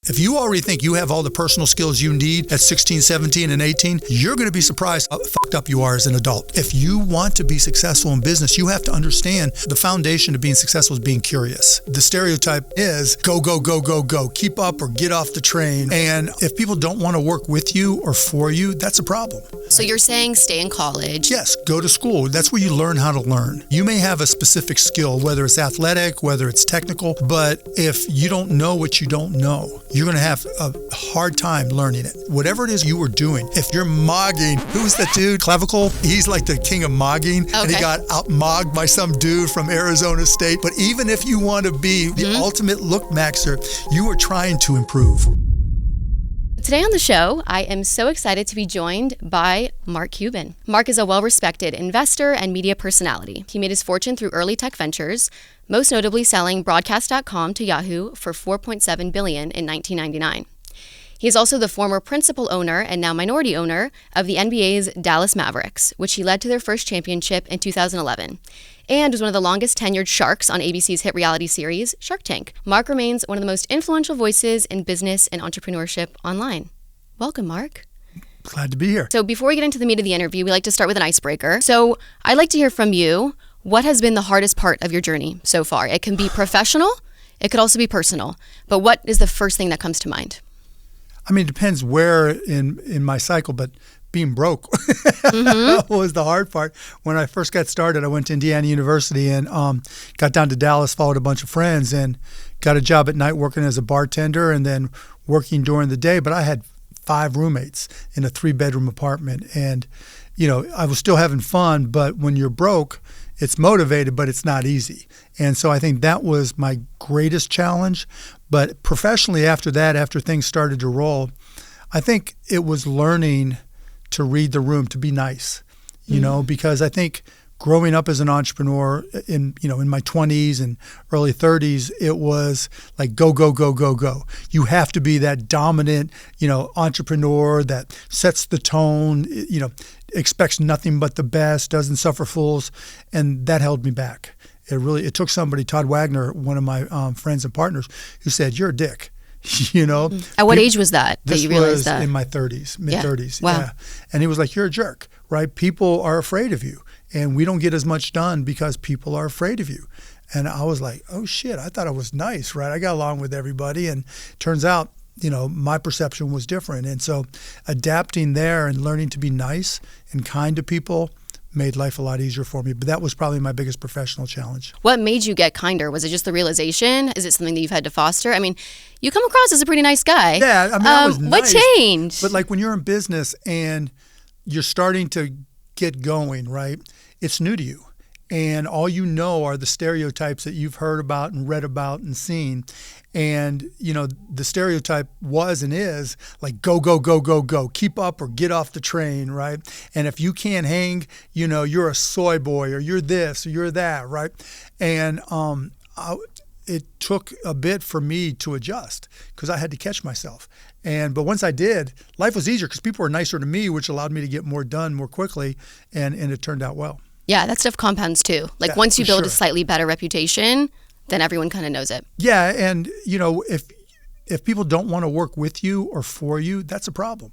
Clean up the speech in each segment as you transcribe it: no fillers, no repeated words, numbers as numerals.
If you already think you have all the personal skills you need at 16, 17, and 18, you're going to be surprised how fucked up you are as an adult. If you want to be successful in business, you have to understand the foundation of being successful is being curious. The stereotype is go, go, go, go, go. Keep up or get off the train. And if people don't want to work with you or for you, that's a problem. So you're saying stay in college? Yes, go to school. That's where you learn how to learn. You may have a specific skill, whether it's athletic, whether it's technical, but if you don't know what you don't know, you're going to have a hard time learning it. Whatever it is you were doing, if you're mogging, who's that dude? Clavicular? He's like the king of mogging, and he got out-mogged by some dude from Arizona State. But even if you want to be the ultimate look maxer, you are trying to improve. Today on the show, I am so excited to be joined by Mark Cuban. Mark is a well-respected investor and media personality. He made his fortune through early tech ventures, most notably selling Broadcast.com to Yahoo for $4.7 billion in 1999. He is also the former principal owner and now minority owner of the NBA's Dallas Mavericks, which he led to their first championship in 2011, and was one of the longest tenured sharks on ABC's hit reality series, Shark Tank. Mark remains one of the most influential voices in business and entrepreneurship online. Welcome, Mark. Glad to be here. So before we get into the meat of the interview, we like to start with an icebreaker. So I'd like to hear from you, what has been the hardest part of your journey so far? It can be professional, it could also be personal, but what is the first thing that comes to mind? I mean, it depends where in my cycle, but being broke was the hard part. When I first got started, I went to Indiana University and got down to Dallas, followed a bunch of friends, and got a job at night working as a bartender and then working during the day. But I had 5 roommates in a 3-bedroom apartment. And, you know, I was still having fun, but when you're broke, it's motivated, but it's not easy. And so I think that was my greatest challenge. But professionally after that, after things started to roll, I think it was learning to read the room, to be nice, you know, because I think growing up as an entrepreneur in my 20s and early 30s, it was like go, go, go, go, go. You have to be that dominant, entrepreneur that sets the tone, expects nothing but the best, doesn't suffer fools. And that held me back. It took somebody, Todd Wagner, one of my friends and partners, who said, "You're a dick." At what age was that you realized that? This was in my 30s, mid-30s. Wow. Yeah. And he was like, "You're a jerk, right? People are afraid of you. And we don't get as much done because people are afraid of you." And I was like, oh shit, I thought I was nice, right? I got along with everybody. And turns out, my perception was different. And so adapting there and learning to be nice and kind to people made life a lot easier for me. But that was probably my biggest professional challenge. What made you get kinder? Was it just the realization? Is it something that you've had to foster? I mean, you come across as a pretty nice guy. Yeah, I mean, I was nice. What changed? But like when you're in business and you're starting to get going, right? It's new to you. And all you know are the stereotypes that you've heard about and read about and seen. And, the stereotype was and is like, go, go, go, go, go. Keep up or get off the train, right? And if you can't hang, you're a soy boy or you're this or you're that, right? And it took a bit for me to adjust because I had to catch myself. But once I did, life was easier because people were nicer to me, which allowed me to get more done more quickly. And it turned out well. Yeah, that stuff compounds too. Like once you build a slightly better reputation, then everyone kind of knows it. Yeah, and if people don't want to work with you or for you, that's a problem.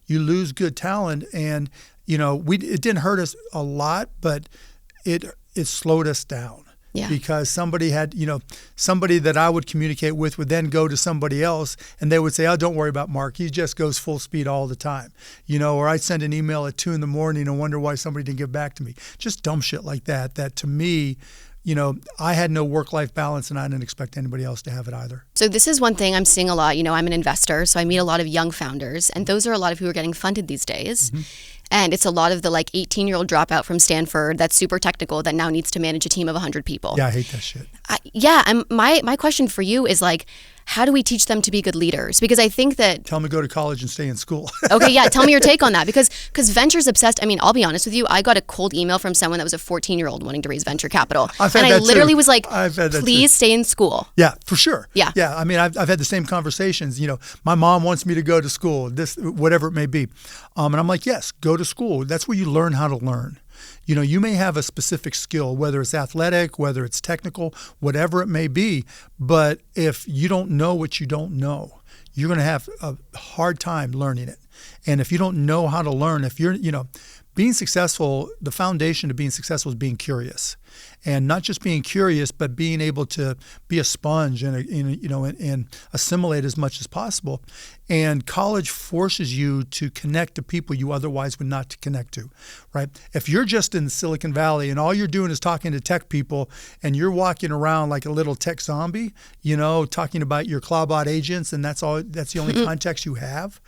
You lose good talent, and it didn't hurt us a lot, but it slowed us down. Yeah. Because somebody had, somebody that I would communicate with would then go to somebody else and they would say, "Oh, don't worry about Mark. He just goes full speed all the time." Or I'd send an email at 2 a.m. and wonder why somebody didn't get back to me. Just dumb shit like that. That to me, I had no work-life balance and I didn't expect anybody else to have it either. So this is one thing I'm seeing a lot. I'm an investor, so I meet a lot of young founders, and those are a lot of who are getting funded these days. Mm-hmm. And it's a lot of the 18-year-old dropout from Stanford that's super technical that now needs to manage a team of 100 people. Yeah, I hate that shit. My question for you is how do we teach them to be good leaders? Because I think that... Tell them to go to college and stay in school. Okay, yeah. Tell me your take on that. Because venture's obsessed. I mean, I'll be honest with you. I got a cold email from someone that was a 14-year-old wanting to raise venture capital. I've had that I literally too. was like, please stay in school. Yeah, for sure. Yeah. Yeah. I mean, I've had the same conversations. My mom wants me to go to school, whatever it may be. And I'm like, yes, go to school. That's where you learn how to learn. You may have a specific skill, whether it's athletic, whether it's technical, whatever it may be. But if you don't know what you don't know, you're going to have a hard time learning it. And if you don't know how to learn, if you're, being successful, the foundation to being successful is being curious. And not just being curious, but being able to be a sponge and assimilate as much as possible. And college forces you to connect to people you otherwise would not connect to, right? If you're just in Silicon Valley and all you're doing is talking to tech people and you're walking around like a little tech zombie, talking about your Cloudbot agents, and that's the only context you have,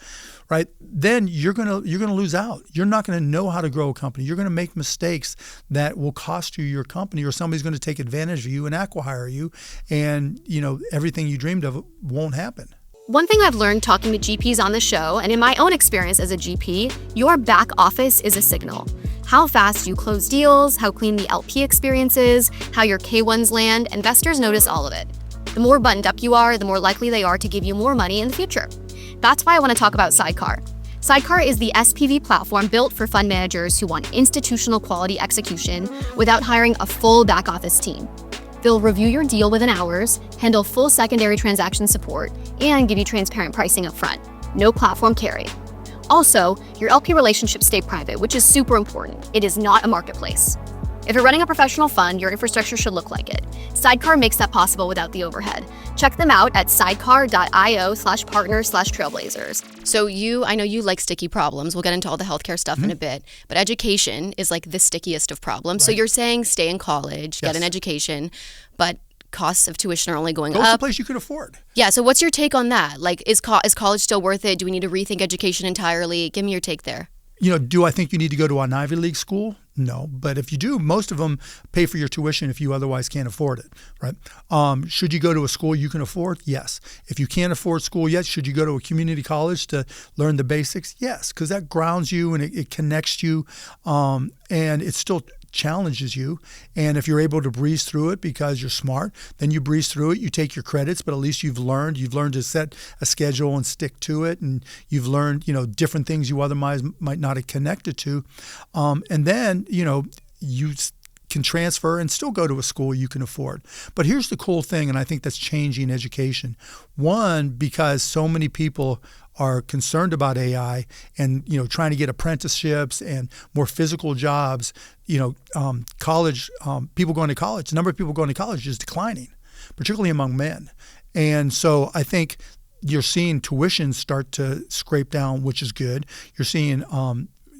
right? Then you're gonna lose out. You're not gonna know how to grow a company. You're gonna make mistakes that will cost you your company, or somebody's gonna take advantage of you and acqui-hire you, and everything you dreamed of won't happen. One thing I've learned talking to GPs on the show, and in my own experience as a GP, your back office is a signal. How fast you close deals, how clean the LP experience is, how your K1s land, investors notice all of it. The more buttoned up you are, the more likely they are to give you more money in the future. That's why I want to talk about Sydecar. Sydecar is the SPV platform built for fund managers who want institutional quality execution without hiring a full back office team. They'll review your deal within hours, handle full secondary transaction support, and give you transparent pricing up front. No platform carry. Also, your LP relationships stay private, which is super important. It is not a marketplace. If you're running a professional fund, your infrastructure should look like it. Sydecar makes that possible without the overhead. Check them out at sydecar.io/partner/trailblazers. So I know you like sticky problems. We'll get into all the healthcare stuff in a bit, but education is like the stickiest of problems. Right. So you're saying stay in college, get an education, but costs of tuition are only going up. Go to a place you can afford. Yeah, so what's your take on that? Like, is college still worth it? Do we need to rethink education entirely? Give me your take there. Do I think you need to go to an Ivy League school? No, but if you do, most of them pay for your tuition if you otherwise can't afford it, right? Should you go to a school you can afford? Yes. If you can't afford school yet, should you go to a community college to learn the basics? Yes, because that grounds you and it connects you, and it still challenges you. And if you're able to breeze through it because you're smart, then you breeze through it. You take your credits, but at least you've learned to set a schedule and stick to it, and you've learned different things you otherwise might not have connected to, and then you can transfer and still go to a school you can afford. But here's the cool thing, and I think that's changing education. One, because so many people are concerned about AI and trying to get apprenticeships and more physical jobs. College people going to college. The number of people going to college is declining, particularly among men. And so I think you're seeing tuition start to scrape down, which is good. You're seeing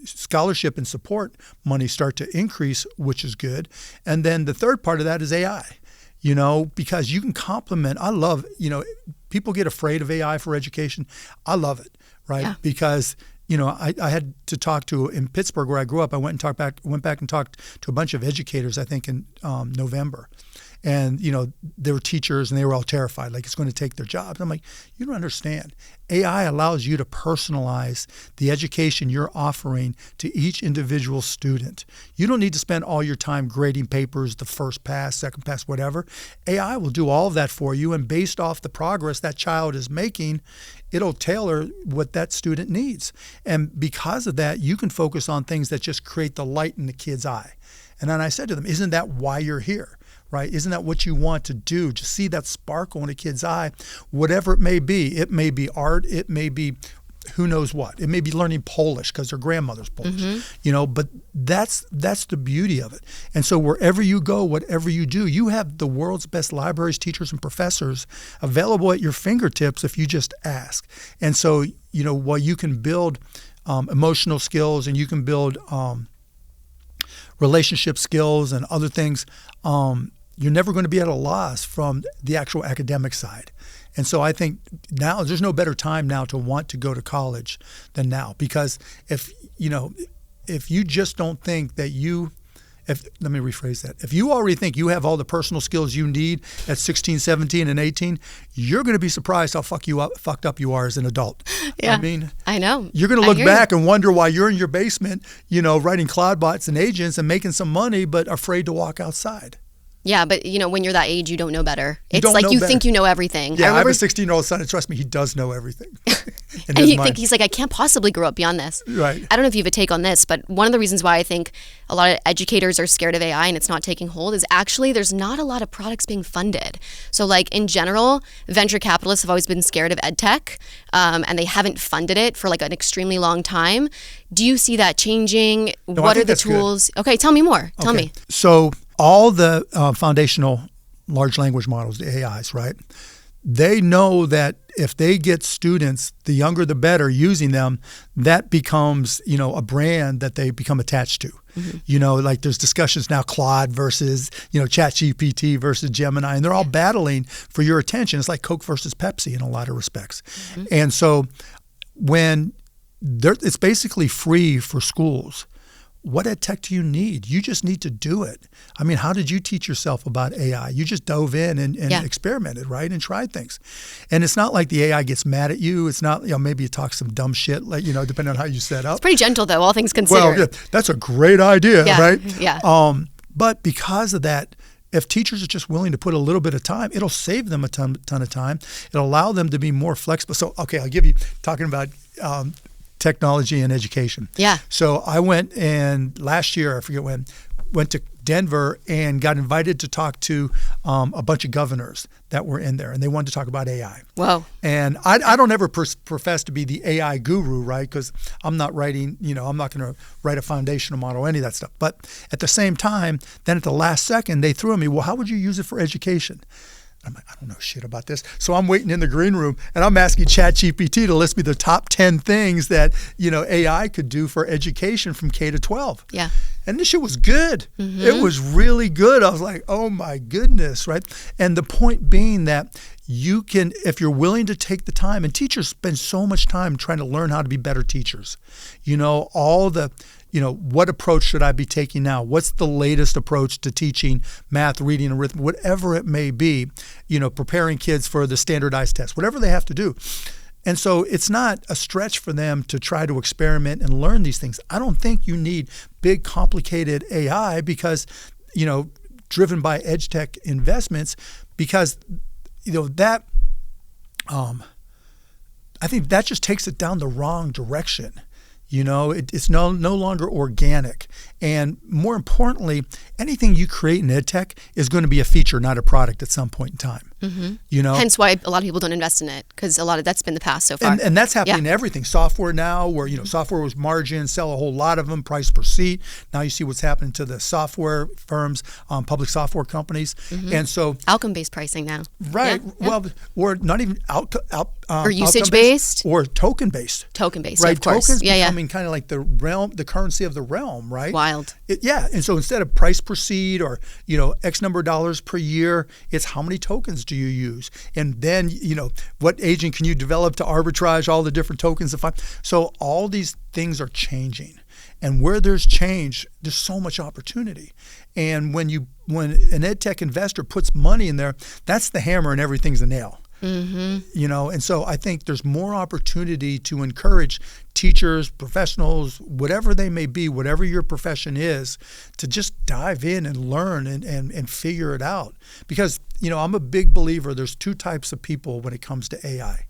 scholarship and support money start to increase, which is good. And then the third part of that is AI. Because you can complement. I love, people get afraid of AI for education. I love it, right? Yeah. Because, I had to talk to, in Pittsburgh where I grew up, I went back and talked to a bunch of educators, I think in November. And, they were teachers and they were all terrified, like it's going to take their jobs. I'm like, you don't understand. AI allows you to personalize the education you're offering to each individual student. You don't need to spend all your time grading papers, the first pass, second pass, whatever. AI will do all of that for you, and based off the progress that child is making, it'll tailor what that student needs. And because of that, you can focus on things that just create the light in the kid's eye. And then I said to them, isn't that why you're here? Right? Isn't that what you want to do? Just see that sparkle in a kid's eye, whatever it may be. It may be art. It may be who knows what. It may be learning Polish because their grandmother's Polish. But that's the beauty of it. And so wherever you go, whatever you do, you have the world's best libraries, teachers, and professors available at your fingertips if you just ask. And so, while you can build emotional skills and you can build relationship skills and other things, you're never going to be at a loss from the actual academic side. And so I think now there's no better time now to want to go to college than now, because if you just don't think that let me rephrase that. If you already think you have all the personal skills you need at 16, 17, and 18, you're going to be surprised how fucked up you are as an adult. Yeah, I know. You're going to look back and wonder why you're in your basement, writing Cloudbots and agents and making some money, but afraid to walk outside. Yeah, but when you're that age, you don't know better. It's like you think you know everything. Yeah, I have a 16-year-old son, and trust me, he does know everything. in And his mind. he's like, I can't possibly grow up beyond this. Right. I don't know if you have a take on this, but one of the reasons why I think a lot of educators are scared of AI and it's not taking hold is actually there's not a lot of products being funded. So like in general, venture capitalists have always been scared of ed tech, and they haven't funded it for like an extremely long time. Do you see that changing? No, What are the tools? Good. Okay, tell me more. Tell me. So all the foundational large language models, the AIs, right? They know that if they get students, the younger the better, using them, that becomes, a brand that they become attached to. Mm-hmm. Like there's discussions now, Claude versus, ChatGPT versus Gemini, and they're all battling for your attention. It's like Coke versus Pepsi in a lot of respects. Mm-hmm. And so when it's basically free for schools, what ed tech do you need? You just need to do it. I mean, how did you teach yourself about AI? You just dove in and experimented, right? And tried things. And it's not like the AI gets mad at you. It's not, maybe you talk some dumb shit, like, depending on how you set up. It's pretty gentle though, all things considered. Well, that's a great idea, right? Yeah. But because of that, if teachers are just willing to put a little bit of time, it'll save them a ton of time. It'll allow them to be more flexible. So, okay, I'll give you, talking about technology and education. Yeah. So I went and last year, I forget when, went to Denver and got invited to talk to a bunch of governors that were in there, and they wanted to talk about AI. Whoa. And I don't ever profess to be the AI guru, right? Because I'm not writing, I'm not going to write a foundational model, any of that stuff. But at the same time, then at the last second, they threw at me, well, how would you use it for education? I'm like, I don't know shit about this. So I'm waiting in the green room and I'm asking ChatGPT to list me the top 10 things that, AI could do for education from K to 12. Yeah. And this shit was good. Mm-hmm. It was really good. I was like, oh my goodness, right? And the point being that you can, if you're willing to take the time, and teachers spend so much time trying to learn how to be better teachers. All the, what approach should I be taking now? What's the latest approach to teaching math, reading, and arithmetic, whatever it may be, preparing kids for the standardized tests, whatever they have to do. And so it's not a stretch for them to try to experiment and learn these things. I don't think you need big, complicated AI because, driven by edge tech investments, because, that, I think that just takes it down the wrong direction. It's no longer organic. And more importantly, anything you create in ed tech is going to be a feature, not a product at some point in time. Mm-hmm. Hence why a lot of people don't invest in it, because a lot of that's been the past so far. And that's happening in everything. Software now, where software was margin, sell a whole lot of them, price per seat. Now you see what's happening to the software firms, public software companies, and so outcome-based pricing now. Right. Yeah. Well, or not even or usage-based or token-based. Token-based, right? Of course. Tokens becoming kind of like the currency of the realm, right? Wild. And so instead of price per seat or X number of dollars per year, it's how many tokens do you use, and then what agent can you develop to arbitrage all the different tokens. So all these things are changing, and where there's change, there's so much opportunity. And when an ed tech investor puts money in there, that's the hammer and everything's a nail. Mm-hmm. And so I think there's more opportunity to encourage teachers, professionals, whatever they may be, whatever your profession is, to just dive in and learn and figure it out. Because, I'm a big believer there's two types of people when it comes to AI.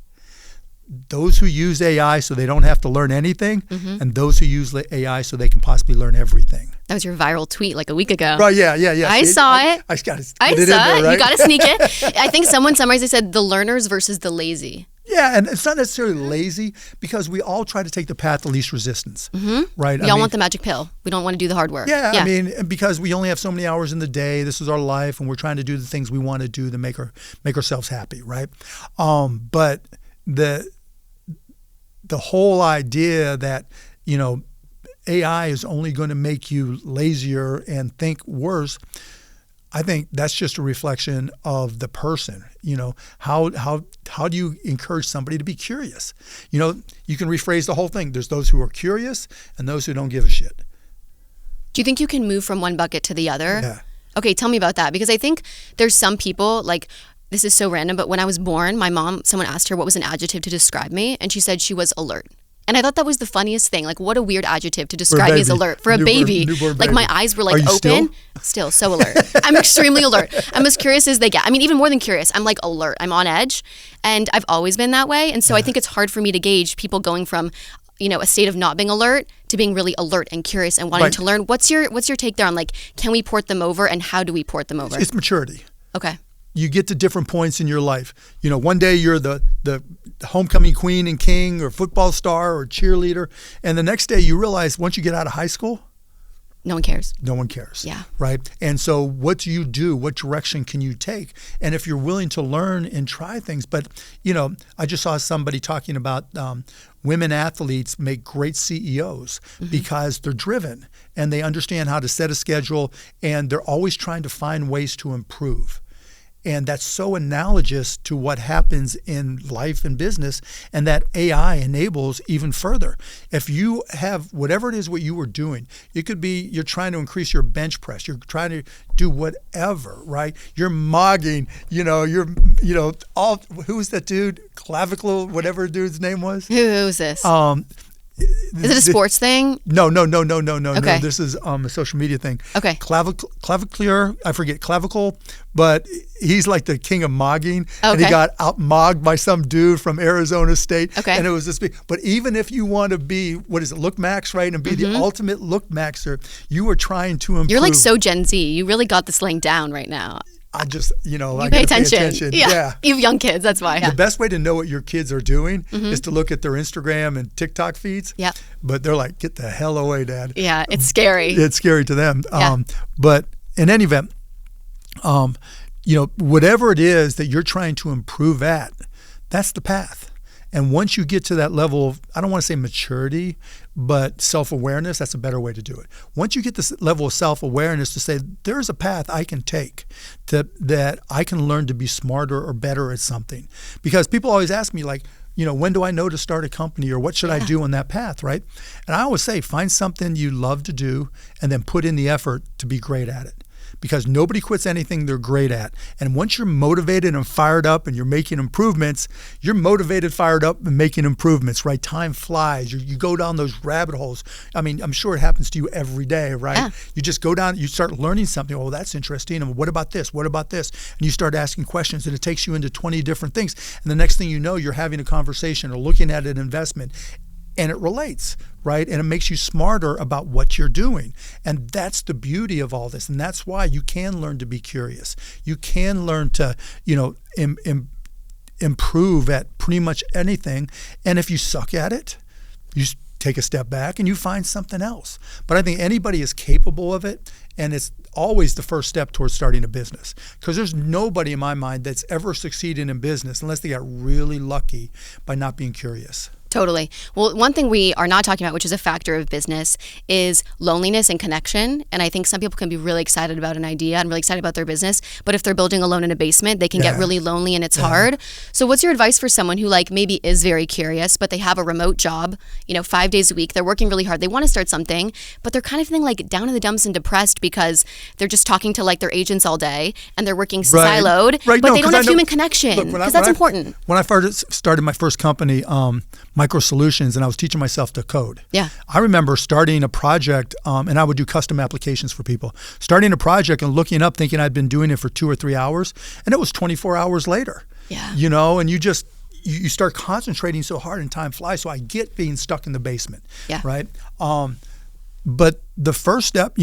Those who use AI so they don't have to learn anything, and those who use AI so they can possibly learn everything. That was your viral tweet like a week ago. Right, yeah. I saw it. I got it. I saw it. Right? You got to sneak it. I think someone summarized, they said the learners versus the lazy. Yeah, and it's not necessarily lazy, because we all try to take the path of least resistance, right? We all want the magic pill. We don't want to do the hard work. Yeah, I mean, because we only have so many hours in the day. This is our life, and we're trying to do the things we want to do to make ourselves happy, right? But the whole idea that, AI is only going to make you lazier and think worse, I think that's just a reflection of the person. How do you encourage somebody to be curious? You can rephrase the whole thing. There's those who are curious and those who don't give a shit. Do you think you can move from one bucket to the other? Yeah. Okay, tell me about that, because I think there's some people, like, this is so random, but when I was born, my mom, someone asked her what was an adjective to describe me, and she said she was alert. And I thought that was the funniest thing. Like, what a weird adjective to describe me as alert. For a baby. Newborn Like, baby. my eyes were, like, Are you open. Still so alert. I'm extremely alert. I'm as curious as they get. I mean, even more than curious. I'm, like, alert. I'm on edge. And I've always been that way. And so I think it's hard for me to gauge people going from, a state of not being alert to being really alert and curious and wanting to learn. What's your take there on, like, can we port them over, and how do we port them over? It's maturity. Okay. You get to different points in your life. One day you're the homecoming queen and king or football star or cheerleader. And the next day you realize once you get out of high school, no one cares. No one cares. Yeah. Right? And so what do you do? What direction can you take? And if you're willing to learn and try things. But, I just saw somebody talking about women athletes make great CEOs because they're driven and they understand how to set a schedule, and they're always trying to find ways to improve. And that's so analogous to what happens in life and business, and that AI enables even further. If you have whatever it is what you were doing, it could be you're trying to increase your bench press, you're trying to do whatever, right? You're mogging, all, who's that dude? Clavicular, whatever dude's name was? Who's this? Is it a sports thing? No. Okay. No, this is a social media thing. Okay. Clavicular, I forget, clavicle, but he's like the king of mogging. Okay. And he got out-mogged by some dude from Arizona State. Okay. And it was this big. But even if you want to be, look max, right? And be the ultimate look maxer, you are trying to improve. You're like so Gen Z. You really got the slang down right now. I just, I pay gotta attention. Yeah. You have young kids, that's why. The best way to know what your kids are doing is to look at their Instagram and TikTok feeds. Yeah. But they're like, get the hell away, Dad. Yeah, it's scary. It's scary to them. Yeah. But in any event, whatever it is that you're trying to improve at, that's the path. And once you get to that level of, I don't want to say maturity, but self-awareness, that's a better way to do it. Once you get this level of self-awareness to say, there's a path I can take that I can learn to be smarter or better at something. Because people always ask me, like, when do I know to start a company, or what should I do on that path, right? And I always say, find something you love to do and then put in the effort to be great at it. Because nobody quits anything they're great at. And once you're motivated and fired up and you're making improvements, you're motivated, fired up, and making improvements, right? Time flies. You go down those rabbit holes. I mean, I'm sure it happens to you every day, right? Yeah. You just go down, you start learning something. Oh, that's interesting. And what about this? What about this? And you start asking questions, and it takes you into 20 different things. And the next thing you know, you're having a conversation or looking at an investment. And it relates, right? And it makes you smarter about what you're doing. And that's the beauty of all this. And that's why you can learn to be curious. You can learn to, improve at pretty much anything. And if you suck at it, you take a step back and you find something else. But I think anybody is capable of it. And it's always the first step towards starting a business. Because there's nobody in my mind that's ever succeeded in business unless they got really lucky by not being curious. Totally. Well, one thing we are not talking about, which is a factor of business, is loneliness and connection. And I think some people can be really excited about an idea and really excited about their business, but if they're building alone in a basement, they can get really lonely and it's hard. So what's your advice for someone who maybe is very curious, but they have a remote job, 5 days a week, they're working really hard, they want to start something, but they're kind of feeling like down in the dumps and depressed because they're just talking to their agents all day and they're working siloed, but they don't have human connection, because that's important. When I first started my first company, Micro Solutions, and I was teaching myself to code. Yeah. I remember starting a project, and I would do custom applications for people. Starting a project and looking up, thinking I'd been doing it for 2 or 3 hours, and it was 24 hours later. Yeah. And you start concentrating so hard and time flies. So I get being stuck in the basement. Yeah. Right. But the first step,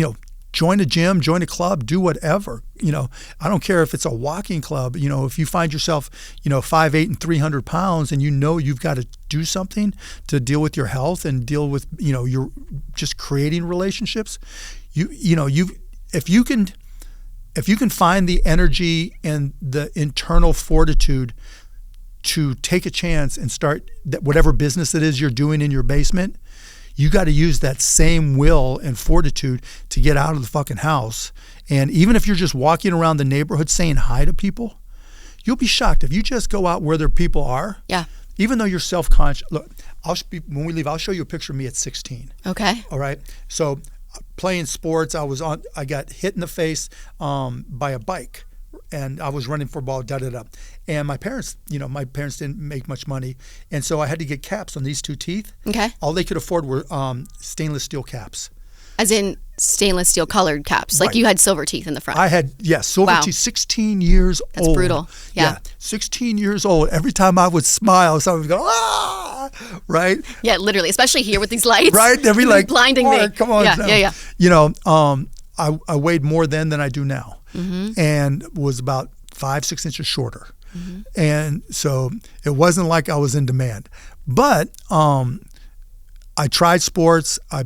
join a gym, join a club, do whatever. I don't care if it's a walking club. If you find yourself, 5'8" and 300 pounds, and you've got to do something to deal with your health and deal with, you're just creating relationships. If you can find the energy and the internal fortitude to take a chance and start whatever business it is you're doing in your basement, you got to use that same will and fortitude to get out of the fucking house. And even if you're just walking around the neighborhood saying hi to people, you'll be shocked if you just go out where their people are. Yeah. Even though you're self-conscious. Look, when we leave, I'll show you a picture of me at 16. Okay. All right. So playing sports, I got hit in the face by a bike. and I was running for ball, And my parents didn't make much money. And so I had to get caps on these 2 teeth. Okay. All they could afford were stainless steel caps. As in stainless steel colored caps. Like you had silver teeth in the front. I had, silver teeth, 16 years old. That's brutal. Yeah. 16 years old. Every time I would smile, someone would go, ah, right? Yeah, literally, especially here with these lights. Right? They'd be like, blinding me. Come on. Yeah. You know, I weighed more then than I do now, and was about 5-6 inches shorter. And so it wasn't like I was in demand. But I tried sports. I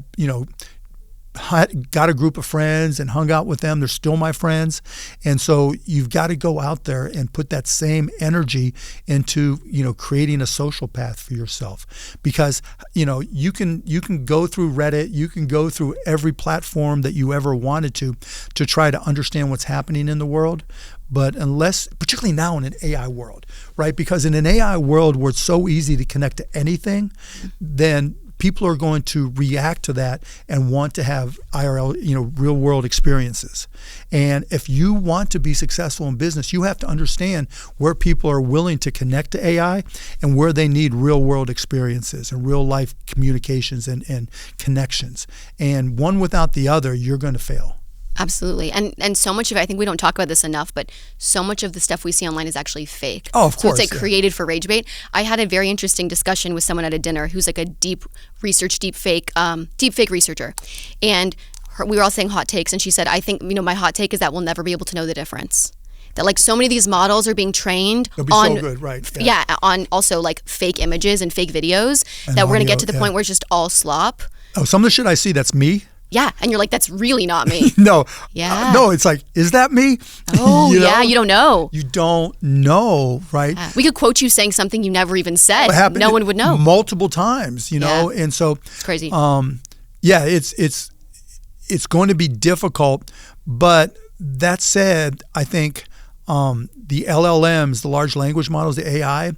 got a group of friends and hung out with them. They're still my friends. And so you've got to go out there and put that same energy into, creating a social path for yourself. Because, you can go through Reddit, you can go through every platform that you ever wanted to try to understand what's happening in the world. But particularly now in an AI world, right? Because in an AI world where it's so easy to connect to anything, then people are going to react to that and want to have IRL, real world experiences. And if you want to be successful in business, you have to understand where people are willing to connect to AI and where they need real world experiences and real life communications and connections. And one without the other, you're going to fail. Absolutely. And so much of it, I think we don't talk about this enough, but so much of the stuff we see online is actually fake. Oh, of course. So it's like created for rage bait. I had a very interesting discussion with someone at a dinner who's like a deep fake researcher. And we were all saying hot takes, and she said, I think, my hot take is that we'll never be able to know the difference. That like so many of these models are being trained on so good, right? Yeah, on also like fake images and fake videos and that we're going to get to the point where it's just all slop. Oh, some of the shit I see, that's me. Yeah, and you're like, that's really not me. No. Yeah. No, it's like, is that me? Oh, yeah, you don't know. You don't know, right? We could quote you saying something you never even said. No one would know. Multiple times, and so it's crazy. It's going to be difficult, but that said, I think the LLMs, the large language models, the AI,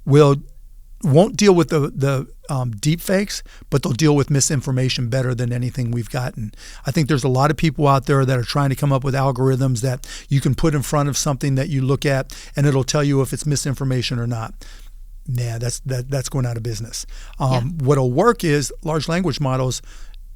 won't deal with the deep fakes, but they'll deal with misinformation better than anything we've gotten. I think there's a lot of people out there that are trying to come up with algorithms that you can put in front of something that you look at and it'll tell you if it's misinformation or not. Nah, that's going out of business. What'll work is large language models.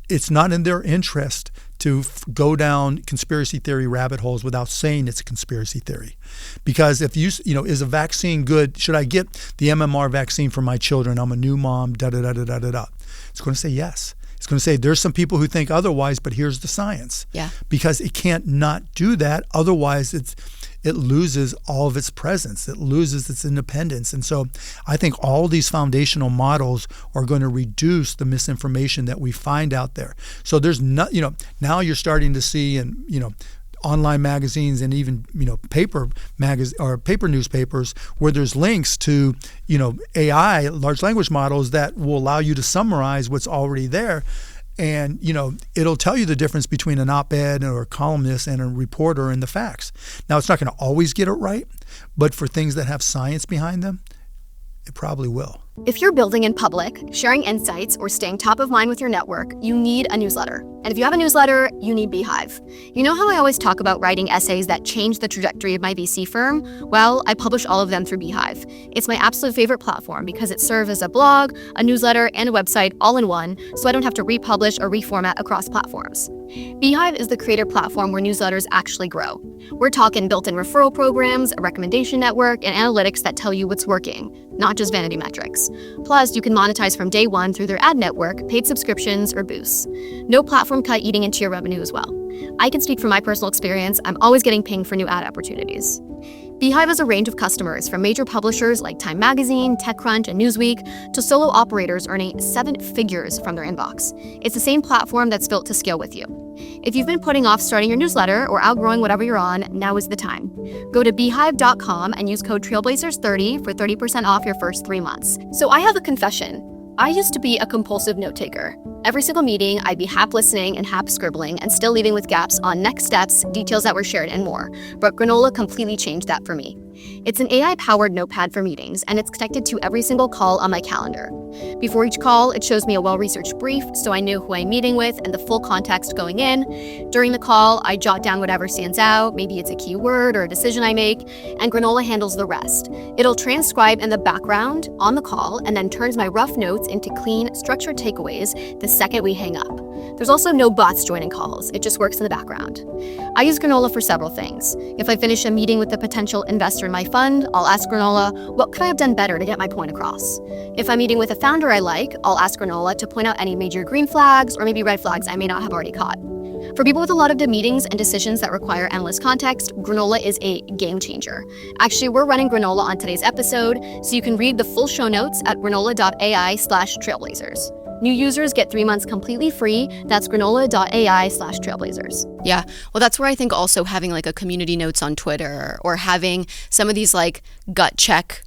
It's not in their interest to go down conspiracy theory rabbit holes without saying it's a conspiracy theory. Because if is a vaccine good? Should I get the MMR vaccine for my children? I'm a new mom, da-da-da-da-da-da-da. It's going to say yes. It's going to say there's some people who think otherwise, but here's the science. Yeah. Because it can't not do that. Otherwise, it loses all of its presence. It loses its independence. And so I think all these foundational models are going to reduce the misinformation that we find out there. So there's not, now you're starting to see in, online magazines and even, paper newspapers where there's links to, AI, large language models that will allow you to summarize what's already there. And, it'll tell you the difference between an op-ed or a columnist and a reporter and the facts. Now, it's not going to always get it right, but for things that have science behind them, it probably will. If you're building in public, sharing insights, or staying top of mind with your network, you need a newsletter. And if you have a newsletter, you need Beehiiv. You know how I always talk about writing essays that change the trajectory of my VC firm? Well, I publish all of them through Beehiiv. It's my absolute favorite platform because it serves as a blog, a newsletter, and a website all in one, so I don't have to republish or reformat across platforms. Beehiiv is the creator platform where newsletters actually grow. We're talking built-in referral programs, a recommendation network, and analytics that tell you what's working, not just vanity metrics. Plus, you can monetize from day one through their ad network, paid subscriptions, or boosts. No platform cut eating into your revenue as well. I can speak from my personal experience. I'm always getting pinged for new ad opportunities. Beehiiv has a range of customers from major publishers like Time Magazine, TechCrunch, and Newsweek to solo operators earning 7 figures from their inbox. It's the same platform that's built to scale with you. If you've been putting off starting your newsletter or outgrowing whatever you're on, now is the time. Go to beehiiv.com and use code Trailblazers30 for 30% off your first 3 months. So I have a confession. I used to be a compulsive note taker. Every single meeting, I'd be half listening and half scribbling and still leaving with gaps on next steps, details that were shared, and more. But Granola completely changed that for me. It's an AI-powered notepad for meetings, and it's connected to every single call on my calendar. Before each call, it shows me a well-researched brief, so I know who I'm meeting with and the full context going in. During the call, I jot down whatever stands out, maybe it's a key word or a decision I make, and Granola handles the rest. It'll transcribe in the background on the call and then turns my rough notes into clean, structured takeaways the second we hang up. There's also no bots joining calls. It just works in the background. I use Granola for several things. If I finish a meeting with a potential investor in my fund, I'll ask Granola, what could I have done better to get my point across? If I'm meeting with a founder I like, I'll ask Granola to point out any major green flags or maybe red flags I may not have already caught. For people with a lot of meetings and decisions that require endless context, Granola is a game changer. Actually, we're running Granola on today's episode, so you can read the full show notes at granola.ai/trailblazers. New users get 3 months completely free. That's granola.ai/trailblazers. Yeah. Well, that's where I think also having like a community notes on Twitter or having some of these like gut check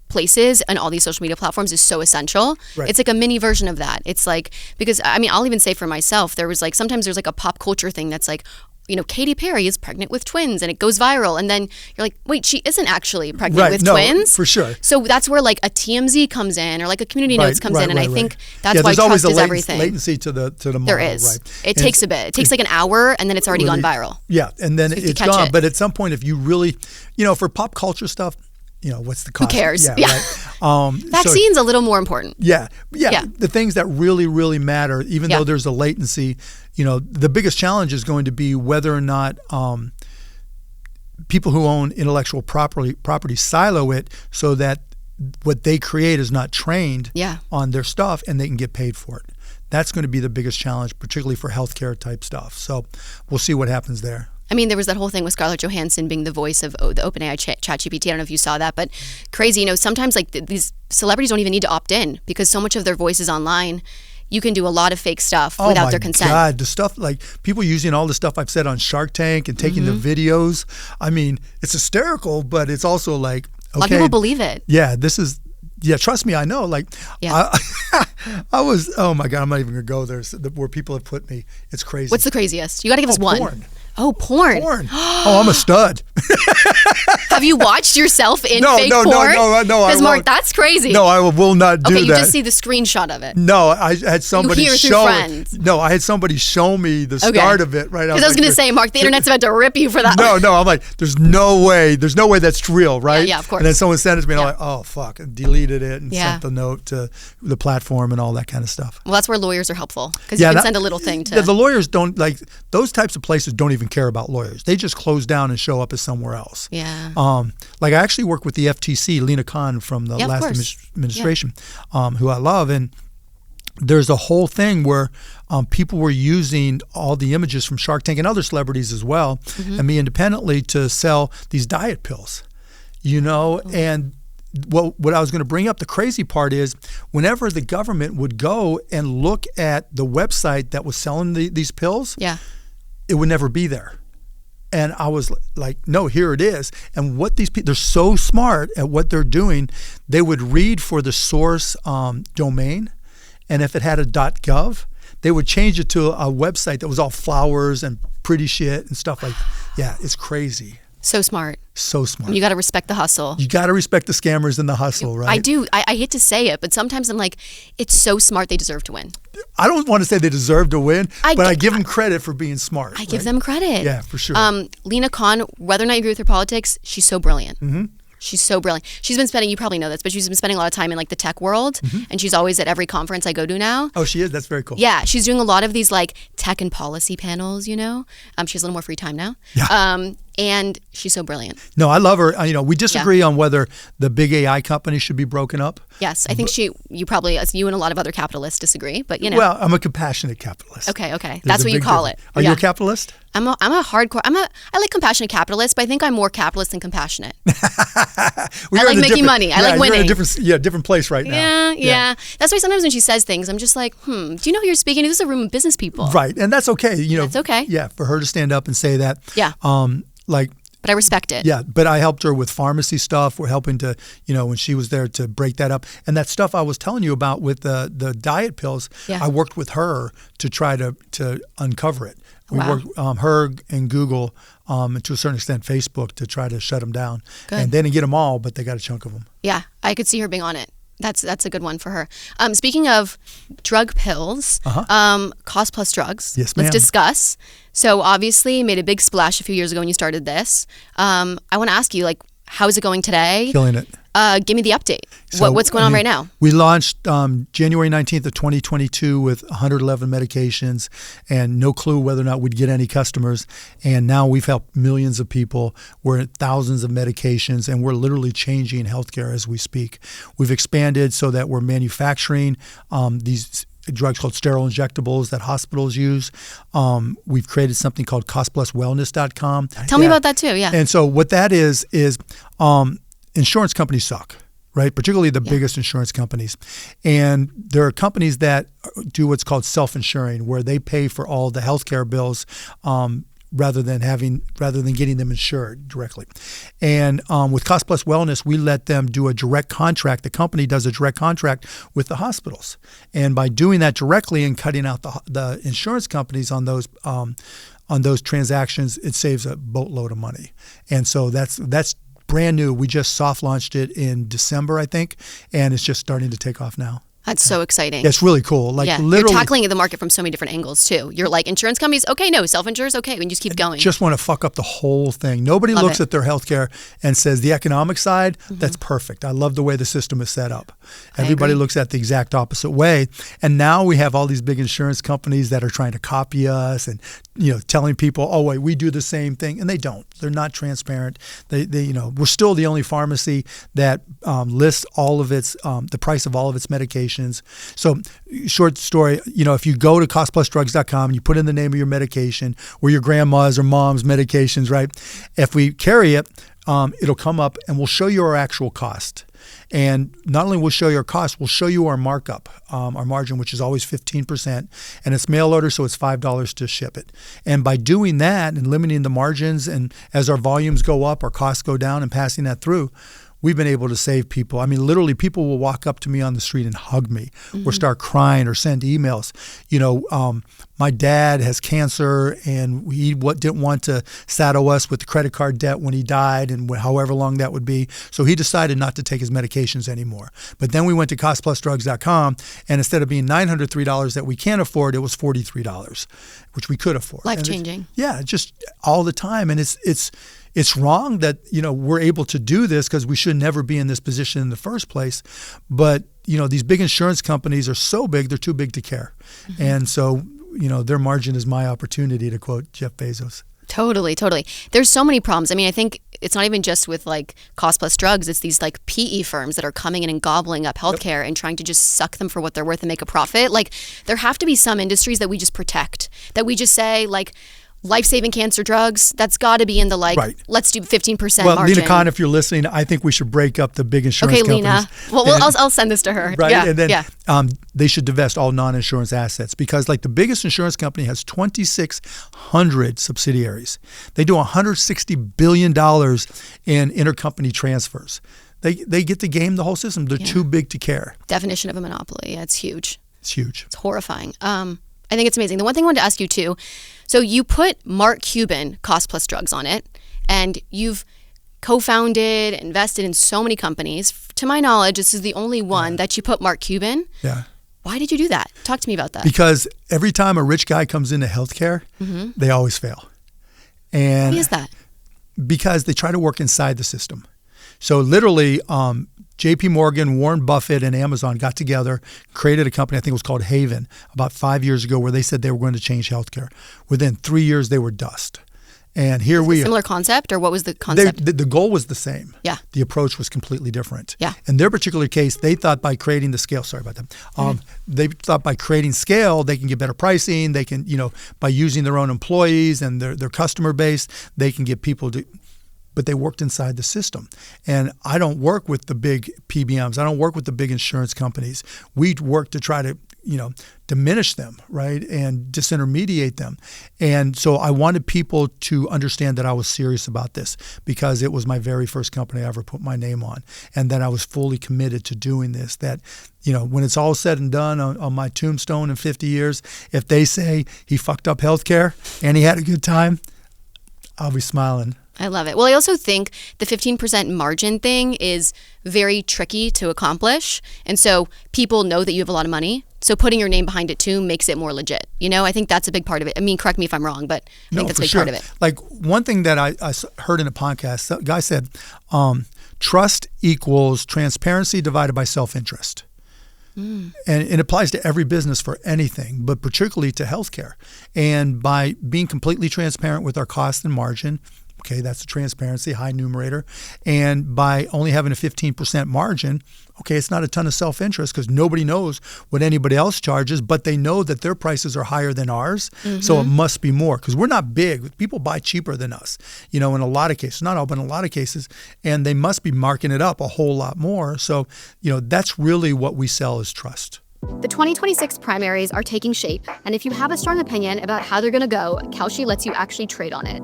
places and all these social media platforms is so essential. Right. It's like a mini version of that. It's like, because I mean, I'll even say for myself, there was like, sometimes there's like a pop culture thing that's like, you know, Katy Perry is pregnant with twins and it goes viral. And then you're like, wait, she isn't actually pregnant with twins. For sure. So that's where like a TMZ comes in or like a community notes comes in. And I think that's why there's always trust is a everything. latency to the model. There is. Right. It takes a bit. It takes like an hour and then it's already gone viral. Yeah. And then So it's gone. But at some point, if you really, you know, for pop culture stuff, you know, what's the cost? Who cares? Yeah. Right. Vaccine's a little more important. Yeah. The things that really, really matter, even though there's a latency, you know, the biggest challenge is going to be whether or not people who own intellectual property silo it so that what they create is not trained on their stuff and they can get paid for it. That's going to be the biggest challenge, particularly for healthcare type stuff. So we'll see what happens there. I mean, there was that whole thing with Scarlett Johansson being the voice of the OpenAI ChatGPT. I don't know if you saw that, but crazy. You know, sometimes like these celebrities don't even need to opt in because so much of their voice is online. You can do a lot of fake stuff without their consent. Oh my God, the stuff like people using all the stuff I've said on Shark Tank and taking the videos. I mean, it's hysterical, but it's also like, okay. A lot of people believe it. Yeah, trust me, I know. Like, I was, oh my God, I'm not even going to go there. Where people have put me, it's crazy. What's the craziest? You got to give us one. Porn. Oh, porn. Oh, I'm a stud. Have you watched yourself in fake porn? No. Because Mark, that's crazy. No, I will not do that. Okay, you just see the screenshot of it. No, I had somebody show friends. No, I had somebody show me the start of it. Right. Because I was going to say, Mark, the internet's about to rip you for that. No, I'm like, there's no way that's real, right? Yeah, of course. And then someone sent it to me, and I'm like, oh fuck, and deleted it and sent the note to the platform and all that kind of stuff. Well, that's where lawyers are helpful because you can send a little thing to. Yeah, the lawyers don't like those types of places. Don't even care about lawyers. They just close down and show up as somewhere else. Yeah. Like I actually work with the FTC, Lena Khan from the last administration, who I love, and there's a whole thing where people were using all the images from Shark Tank and other celebrities as well, and me independently to sell these diet pills, you know, and what I was going to bring up, the crazy part is whenever the government would go and look at the website that was selling these pills, it would never be there. And I was like, no, here it is. And what these people, they're so smart at what they're doing, they would read for the source domain. And if it had a .gov, they would change it to a website that was all flowers and pretty shit and stuff like that. Yeah, it's crazy. So smart. So smart. You got to respect the hustle. You got to respect the scammers and the hustle, right? I do. I hate to say it, but sometimes I'm like, it's so smart they deserve to win. I don't want to say they deserve to win, but I give them credit for being smart. I give them credit. Yeah, for sure. Lena Khan, whether or not you agree with her politics, she's so brilliant. Mm-hmm. She's so brilliant. She's been spending, you probably know this, but she's been spending a lot of time in like the tech world, and she's always at every conference I go to now. Oh, she is? That's very cool. Yeah, she's doing a lot of these like tech and policy panels, you know. She has a little more free time now. Yeah. And she's so brilliant. No, I love her. You know, we disagree on whether the big AI companies should be broken up. Yes, I think you probably, you and a lot of other capitalists disagree, but you know. Well, I'm a compassionate capitalist. Okay. That's what you call it. Are you a capitalist? I'm a hardcore. I like compassionate capitalist, but I think I'm more capitalist than compassionate. I like making money. I like winning. You're in a different place right now. Yeah. That's why sometimes when she says things, I'm just like, do you know who you're speaking to? This is a room of business people. Right, and that's okay. You know, that's okay. Yeah, for her to stand up and say that. Yeah. Like but I respect it. Yeah, but I helped her with pharmacy stuff. We're helping to, when she was there to break that up. And that stuff I was telling you about with the diet pills, I worked with her to try to uncover it. We worked, her and Google, and to a certain extent Facebook, to try to shut them down. Good. And they didn't get them all, but they got a chunk of them. Yeah, I could see her being on it. That's a good one for her. Speaking of drug pills, cost plus drugs. Yes, ma'am. Let's discuss. So obviously you made a big splash a few years ago when you started this. I want to ask you, how is it going today? Killing it. Give me the update. What's going on right now? We launched January 19th of 2022 with 111 medications and no clue whether or not we'd get any customers. And now we've helped millions of people. We're at thousands of medications, and we're literally changing healthcare as we speak. We've expanded so that we're manufacturing these drugs called sterile injectables that hospitals use. We've created something called costpluswellness.com. Tell me about that too, yeah. And so what that is insurance companies suck, right? Particularly the biggest insurance companies. And there are companies that do what's called self-insuring, where they pay for all the healthcare bills rather than getting them insured directly. And with Cost Plus Wellness, we let them do a direct contract. The company does a direct contract with the hospitals. And by doing that directly and cutting out the insurance companies on those transactions, it saves a boatload of money. And so that's brand new. We just soft launched it in December, I think, and it's just starting to take off now. That's so exciting. Yeah, it's really cool. Literally, you're tackling the market from so many different angles too. You're like, insurance companies, okay, no, self-insurers, okay, and you just keep going. Just want to fuck up the whole thing. Nobody looks at their healthcare and says the economic side, that's perfect. I love the way the system is set up. Everybody looks at the exact opposite way. And now we have all these big insurance companies that are trying to copy us and telling people, oh wait, we do the same thing, and they don't. They're not transparent. They we're still the only pharmacy that lists all of its the price of all of its medications. So, short story, if you go to costplusdrugs.com and you put in the name of your medication or your grandma's or mom's medications, right? If we carry it, it'll come up and we'll show you our actual cost. And not only will show you our cost, we'll show you our markup, our margin, which is always 15%. And it's mail order, so it's $5 to ship it. And by doing that and limiting the margins, and as our volumes go up, our costs go down, and passing that through, we've been able to save people. I mean, literally, people will walk up to me on the street and hug me or start crying or send emails. My dad has cancer, and he didn't want to saddle us with the credit card debt when he died, and however long that would be. So he decided not to take his medications anymore. But then we went to costplusdrugs.com, and instead of being $903 that we can't afford, it was $43, which we could afford. Life-changing. Yeah, just all the time. And it's wrong that, we're able to do this, because we should never be in this position in the first place. But, these big insurance companies are so big, they're too big to care. And so, their margin is my opportunity, to quote Jeff Bezos. Totally. There's so many problems. I mean, I think it's not even just with cost plus drugs. It's these PE firms that are coming in and gobbling up healthcare and trying to just suck them for what they're worth and make a profit. There have to be some industries that we just protect, that we just say life-saving cancer drugs, that's got to be in the let's do 15% margin. Lena Khan, if you're listening, I think we should break up the big insurance companies. Okay, Lena. Well, I'll send this to her. Right, yeah, and then they should divest all non-insurance assets, because the biggest insurance company has 2,600 subsidiaries. They do $160 billion in intercompany transfers. They get to game the whole system. They're too big to care. Definition of a monopoly. Yeah, it's huge. It's huge. It's horrifying. I think it's amazing. The one thing I wanted to ask you too, so you put Mark Cuban Cost Plus Drugs on it, and you've co-founded, invested in so many companies. To my knowledge, this is the only one that you put Mark Cuban. Yeah. Why did you do that? Talk to me about that. Because every time a rich guy comes into healthcare, they always fail. And why is that? Because they try to work inside the system. So literally, J.P. Morgan, Warren Buffett, and Amazon got together, created a company, I think it was called Haven, about 5 years ago, where they said they were going to change healthcare. Within 3 years, they were dust. And here we are. Similar concept, or what was the concept? The goal was the same. Yeah. The approach was completely different. Yeah. In their particular case, they thought by creating the scale, sorry about that, they thought by creating scale, they can get better pricing. They can, by using their own employees and their customer base, they can get people to. But they worked inside the system. And I don't work with the big PBMs. I don't work with the big insurance companies. We work to try to diminish them, right, and disintermediate them. And so I wanted people to understand that I was serious about this because it was my very first company I ever put my name on, and that I was fully committed to doing this. That, when it's all said and done on my tombstone in 50 years, if they say he fucked up healthcare and he had a good time, I'll be smiling. I love it. Well, I also think the 15% margin thing is very tricky to accomplish. And so people know that you have a lot of money. So putting your name behind it too makes it more legit. I think that's a big part of it. I mean, correct me if I'm wrong, but I think that's a big part of it. Like one thing that I heard in a podcast, the guy said, trust equals transparency divided by self-interest. And it applies to every business for anything, but particularly to healthcare. And by being completely transparent with our cost and margin, okay, that's the transparency, high numerator. And by only having a 15% margin, okay, it's not a ton of self-interest because nobody knows what anybody else charges, but they know that their prices are higher than ours. So it must be more because we're not big. People buy cheaper than us, in a lot of cases, not all, but in a lot of cases, and they must be marking it up a whole lot more. So, that's really what we sell is trust. The 2026 primaries are taking shape, and if you have a strong opinion about how they're going to go, Kalshi lets you actually trade on it.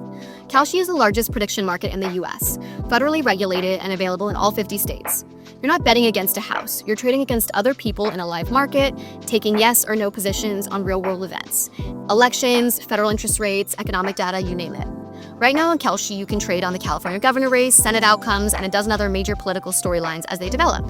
Kalshi is the largest prediction market in the U.S., federally regulated and available in all 50 states. You're not betting against a house. You're trading against other people in a live market, taking yes or no positions on real-world events. Elections, federal interest rates, economic data, you name it. Right now on Kalshi, you can trade on the California governor race, Senate outcomes, and a dozen other major political storylines as they develop.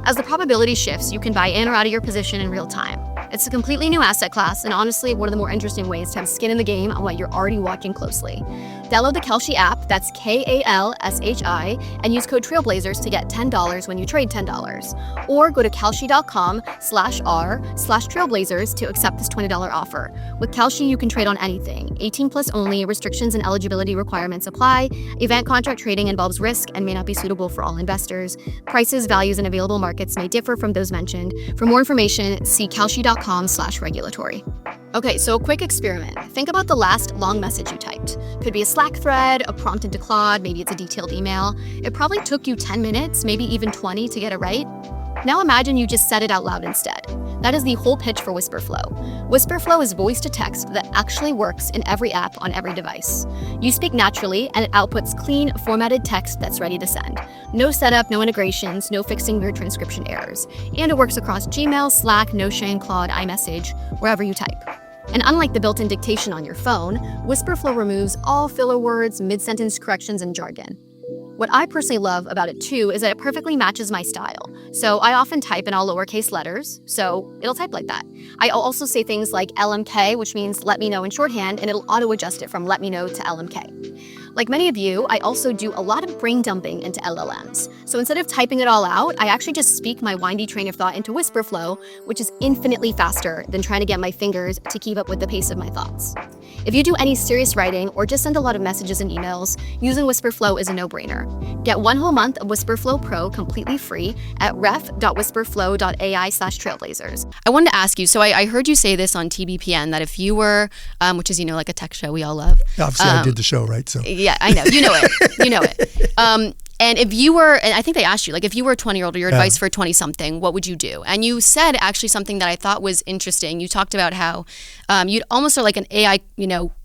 As the probability shifts, you can buy in or out of your position in real time. It's a completely new asset class, and honestly, one of the more interesting ways to have skin in the game on what you're already watching closely. Download the Kalshi app, that's Kalshi, and use code Trailblazers to get $10 when you trade $10. Or go to kalshi.com/r/trailblazers to accept this $20 offer. With Kalshi, you can trade on anything. 18 plus only, restrictions and eligibility requirements apply. Event contract trading involves risk and may not be suitable for all investors. Prices, values, and available markets may differ from those mentioned. For more information, see kalshi.com/regulatory. Okay, so a quick experiment. Think about the last long message you typed. Could be a Slack thread, a prompt into Claude, maybe it's a detailed email. It probably took you 10 minutes, maybe even 20 to get it right. Now imagine you just said it out loud instead. That is the whole pitch for Wispr Flow. Wispr Flow is voice to text that actually works in every app on every device. You speak naturally and it outputs clean, formatted text that's ready to send. No setup, no integrations, no fixing weird transcription errors. And it works across Gmail, Slack, Notion, Claude, iMessage, wherever you type. And unlike the built-in dictation on your phone, Wispr Flow removes all filler words, mid-sentence corrections, and jargon. What I personally love about it too is that it perfectly matches my style. So I often type in all lowercase letters, so it'll type like that. I also say things like LMK, which means let me know in shorthand, and it'll auto-adjust it from let me know to LMK. Like many of you, I also do a lot of brain dumping into LLMs. So instead of typing it all out, I actually just speak my windy train of thought into Wispr Flow, which is infinitely faster than trying to get my fingers to keep up with the pace of my thoughts. If you do any serious writing or just send a lot of messages and emails, using Wispr Flow is a no-brainer. Get 1 whole month of Wispr Flow Pro completely free at ref.wisprflow.ai/trailblazers. I wanted to ask you, so I heard you say this on TBPN, that if you were, which is, like a tech show we all love. Obviously, I did the show, right? So yeah, I know. You know it. You know it. And if you were, and I think they asked you, like if you were a 20-year-old or your advice for a 20-something, what would you do? And you said actually something that I thought was interesting. You talked about how you'd almost start like an AI,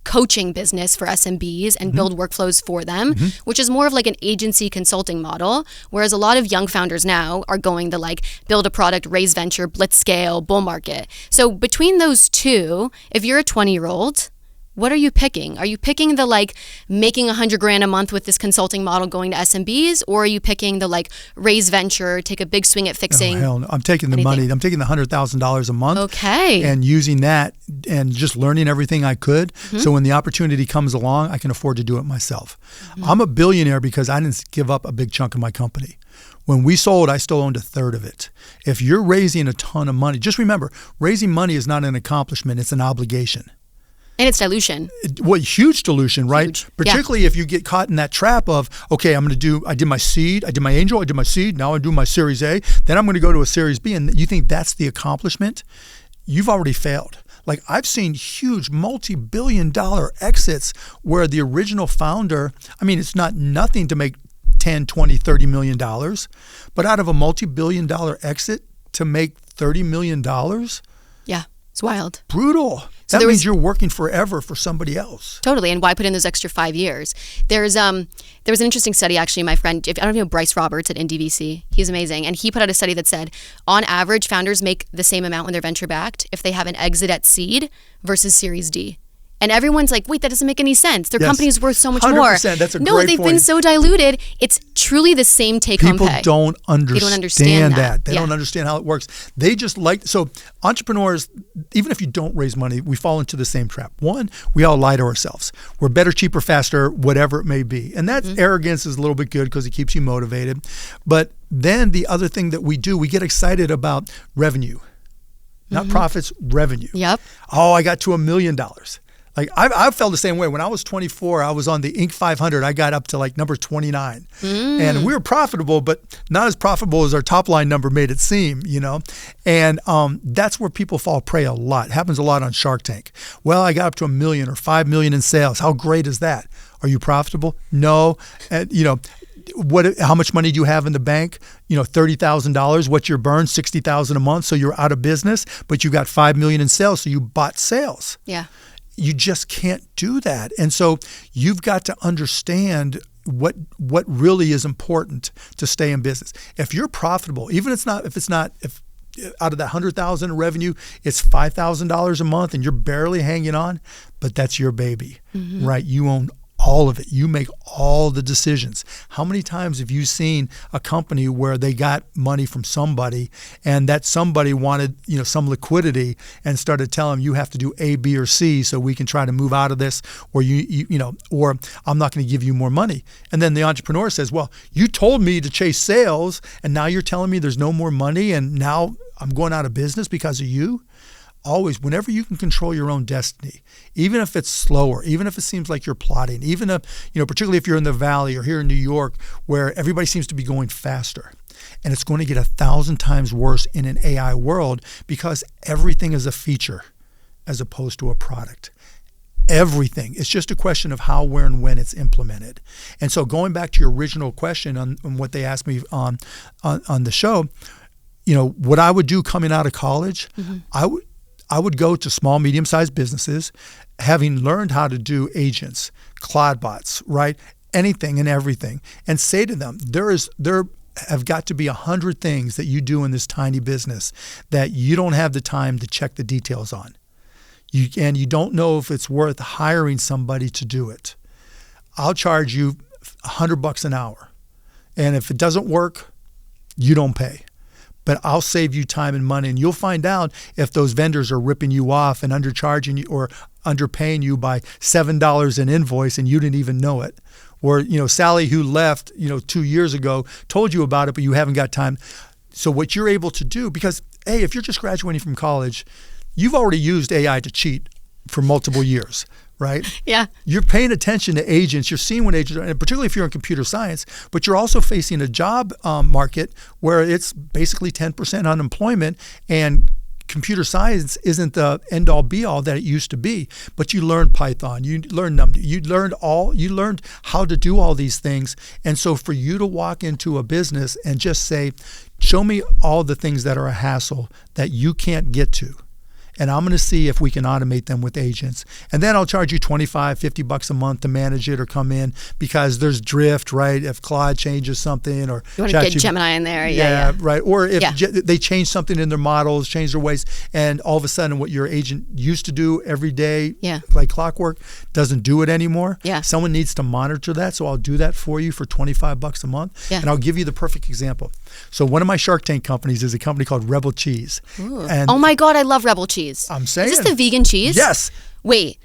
coaching business for SMBs and build workflows for them, which is more of like an agency consulting model. Whereas a lot of young founders now are going the like build a product, raise venture, blitz scale, bull market. So between those two, if you're a 20-year-old, what are you picking? Are you picking the like making $100,000 a month with this consulting model going to SMBs, or are you picking the like raise venture, take a big swing at fixing? Oh, hell no. I'm taking the money. I'm taking the $100,000 a month. Okay. And using that and just learning everything I could. So when the opportunity comes along, I can afford to do it myself. I'm a billionaire because I didn't give up a big chunk of my company. When we sold, I still owned a third of it. If you're raising a ton of money, just remember, raising money is not an accomplishment, it's an obligation. And it's dilution. Well, huge dilution, right? Huge. Particularly if you get caught in that trap of, okay, I did my seed, I did my angel, I did my seed, now I do my Series A, then I'm going to go to a Series B, and you think that's the accomplishment? You've already failed. Like I've seen huge multi-billion-dollar exits where the original founder, it's not nothing to make 10, 20, $30 million, but out of a multi-billion-dollar exit to make $30 million, Yeah, it's wild. Brutal. So that means you're working forever for somebody else. Totally. And why put in those extra 5 years? There was an interesting study, actually, my friend, I don't know if you know Bryce Roberts at NDVC. He's amazing. And he put out a study that said, on average, founders make the same amount when they're venture backed if they have an exit at seed versus Series D. And everyone's like, wait, that doesn't make any sense. Their company's worth so much 100%, more. That's a no, great they've point. been so diluted. It's truly the same take-home pay. People don't understand that. They Yeah. don't understand how it works. They just so entrepreneurs, even if you don't raise money, we fall into the same trap. One, we all lie to ourselves. We're better, cheaper, faster, whatever it may be. And that arrogance is a little bit good because it keeps you motivated. But then the other thing that we do, we get excited about revenue. Not profits, revenue. Yep. Oh, I got to $1 million. Like I felt the same way. When I was 24, I was on the Inc. 500. I got up to like number 29. And we were profitable, but not as profitable as our top line number made it seem, you know? And that's where people fall prey a lot. It happens a lot on Shark Tank. Well, I got up to $1 million or $5 million in sales. How great is that? Are you profitable? No. And, you know, how much money do you have in the bank? You know, $30,000. What's your burn? $60,000 a month. So you're out of business, but you got $5 million in sales. So you bought sales. Yeah. You just can't do that. And so you've got to understand what really is important to stay in business. If you're profitable, even if out of that $100,000 in revenue, it's $5,000 a month and you're barely hanging on, but that's your baby, right? You own all of it. You make all the decisions. How many times have you seen a company where they got money from somebody and that somebody wanted, you know, some liquidity and started telling them you have to do A, B, or C so we can try to move out of this, or or I'm not going to give you more money. And then the entrepreneur says, well, you told me to chase sales and now you're telling me there's no more money and now I'm going out of business because of you. Always, whenever you can control your own destiny, even if it's slower, even if it seems like you're plotting, even if, you know, particularly if you're in the Valley or here in New York where everybody seems to be going faster, and it's going to get 1,000 times worse in an AI world because everything is a feature as opposed to a product. Everything. It's just a question of how, where, and when it's implemented. And so going back to your original question on what they asked me on the show, you know, what I would do coming out of college, I would go to small, medium-sized businesses, having learned how to do agents, cloud bots, right? Anything and everything, and say to them, there have got to be 100 things that you do in this tiny business that you don't have the time to check the details on. And you don't know if it's worth hiring somebody to do it. I'll charge you $100 an hour. And if it doesn't work, you don't pay. But I'll save you time and money, and you'll find out if those vendors are ripping you off and undercharging you or underpaying you by $7 an invoice and you didn't even know it. Or, you know, Sally who left, you know, 2 years ago told you about it, but you haven't got time. So what you're able to do, because, hey, if you're just graduating from college, you've already used AI to cheat for multiple years. Right? Yeah. You're paying attention to agents. You're seeing what agents are, and particularly if you're in computer science, but you're also facing a job market where it's basically 10% unemployment, and computer science isn't the end all be all that it used to be. But you learned Python, you learned NumPy, you learned how to do all these things. And so for you to walk into a business and just say, show me all the things that are a hassle that you can't get to, and I'm going to see if we can automate them with agents. And then I'll charge you $25, $50 a month to manage it or come in because there's drift, right? If Claude changes something, or you want to get Gemini in there. Yeah, right. Or if they change something in their models, change their ways, and all of a sudden what your agent used to do every day, like clockwork, doesn't do it anymore. Yeah. Someone needs to monitor that. So I'll do that for you for $25 a month. Yeah. And I'll give you the perfect example. So one of my Shark Tank companies is a company called Rebel Cheese. And oh my God, I love Rebel Cheese. I'm saying. Is this the vegan cheese? Yes. Wait,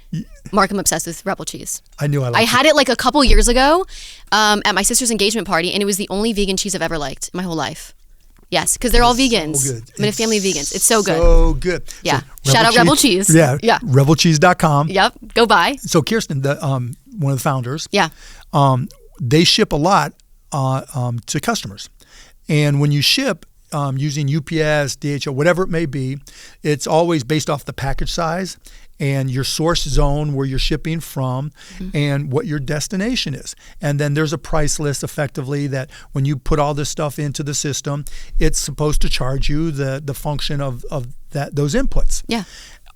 Mark, I'm obsessed with Rebel Cheese. I knew I had it like a couple years ago at my sister's engagement party, and it was the only vegan cheese I've ever liked in my whole life. Yes, because they're all vegans. So good. I'm in a family of vegans. It's so good. So good. Yeah. So Shout out Rebel Cheese. Yeah. Rebelcheese.com. Yep. Go buy. So Kirsten, one of the founders, they ship a lot to customers. And when you ship, using UPS, DHL, whatever it may be, it's always based off the package size. and your source zone where you're shipping from, and what your destination is. And then there's a price list effectively that when you put all this stuff into the system, it's supposed to charge you the function of those inputs. Yeah.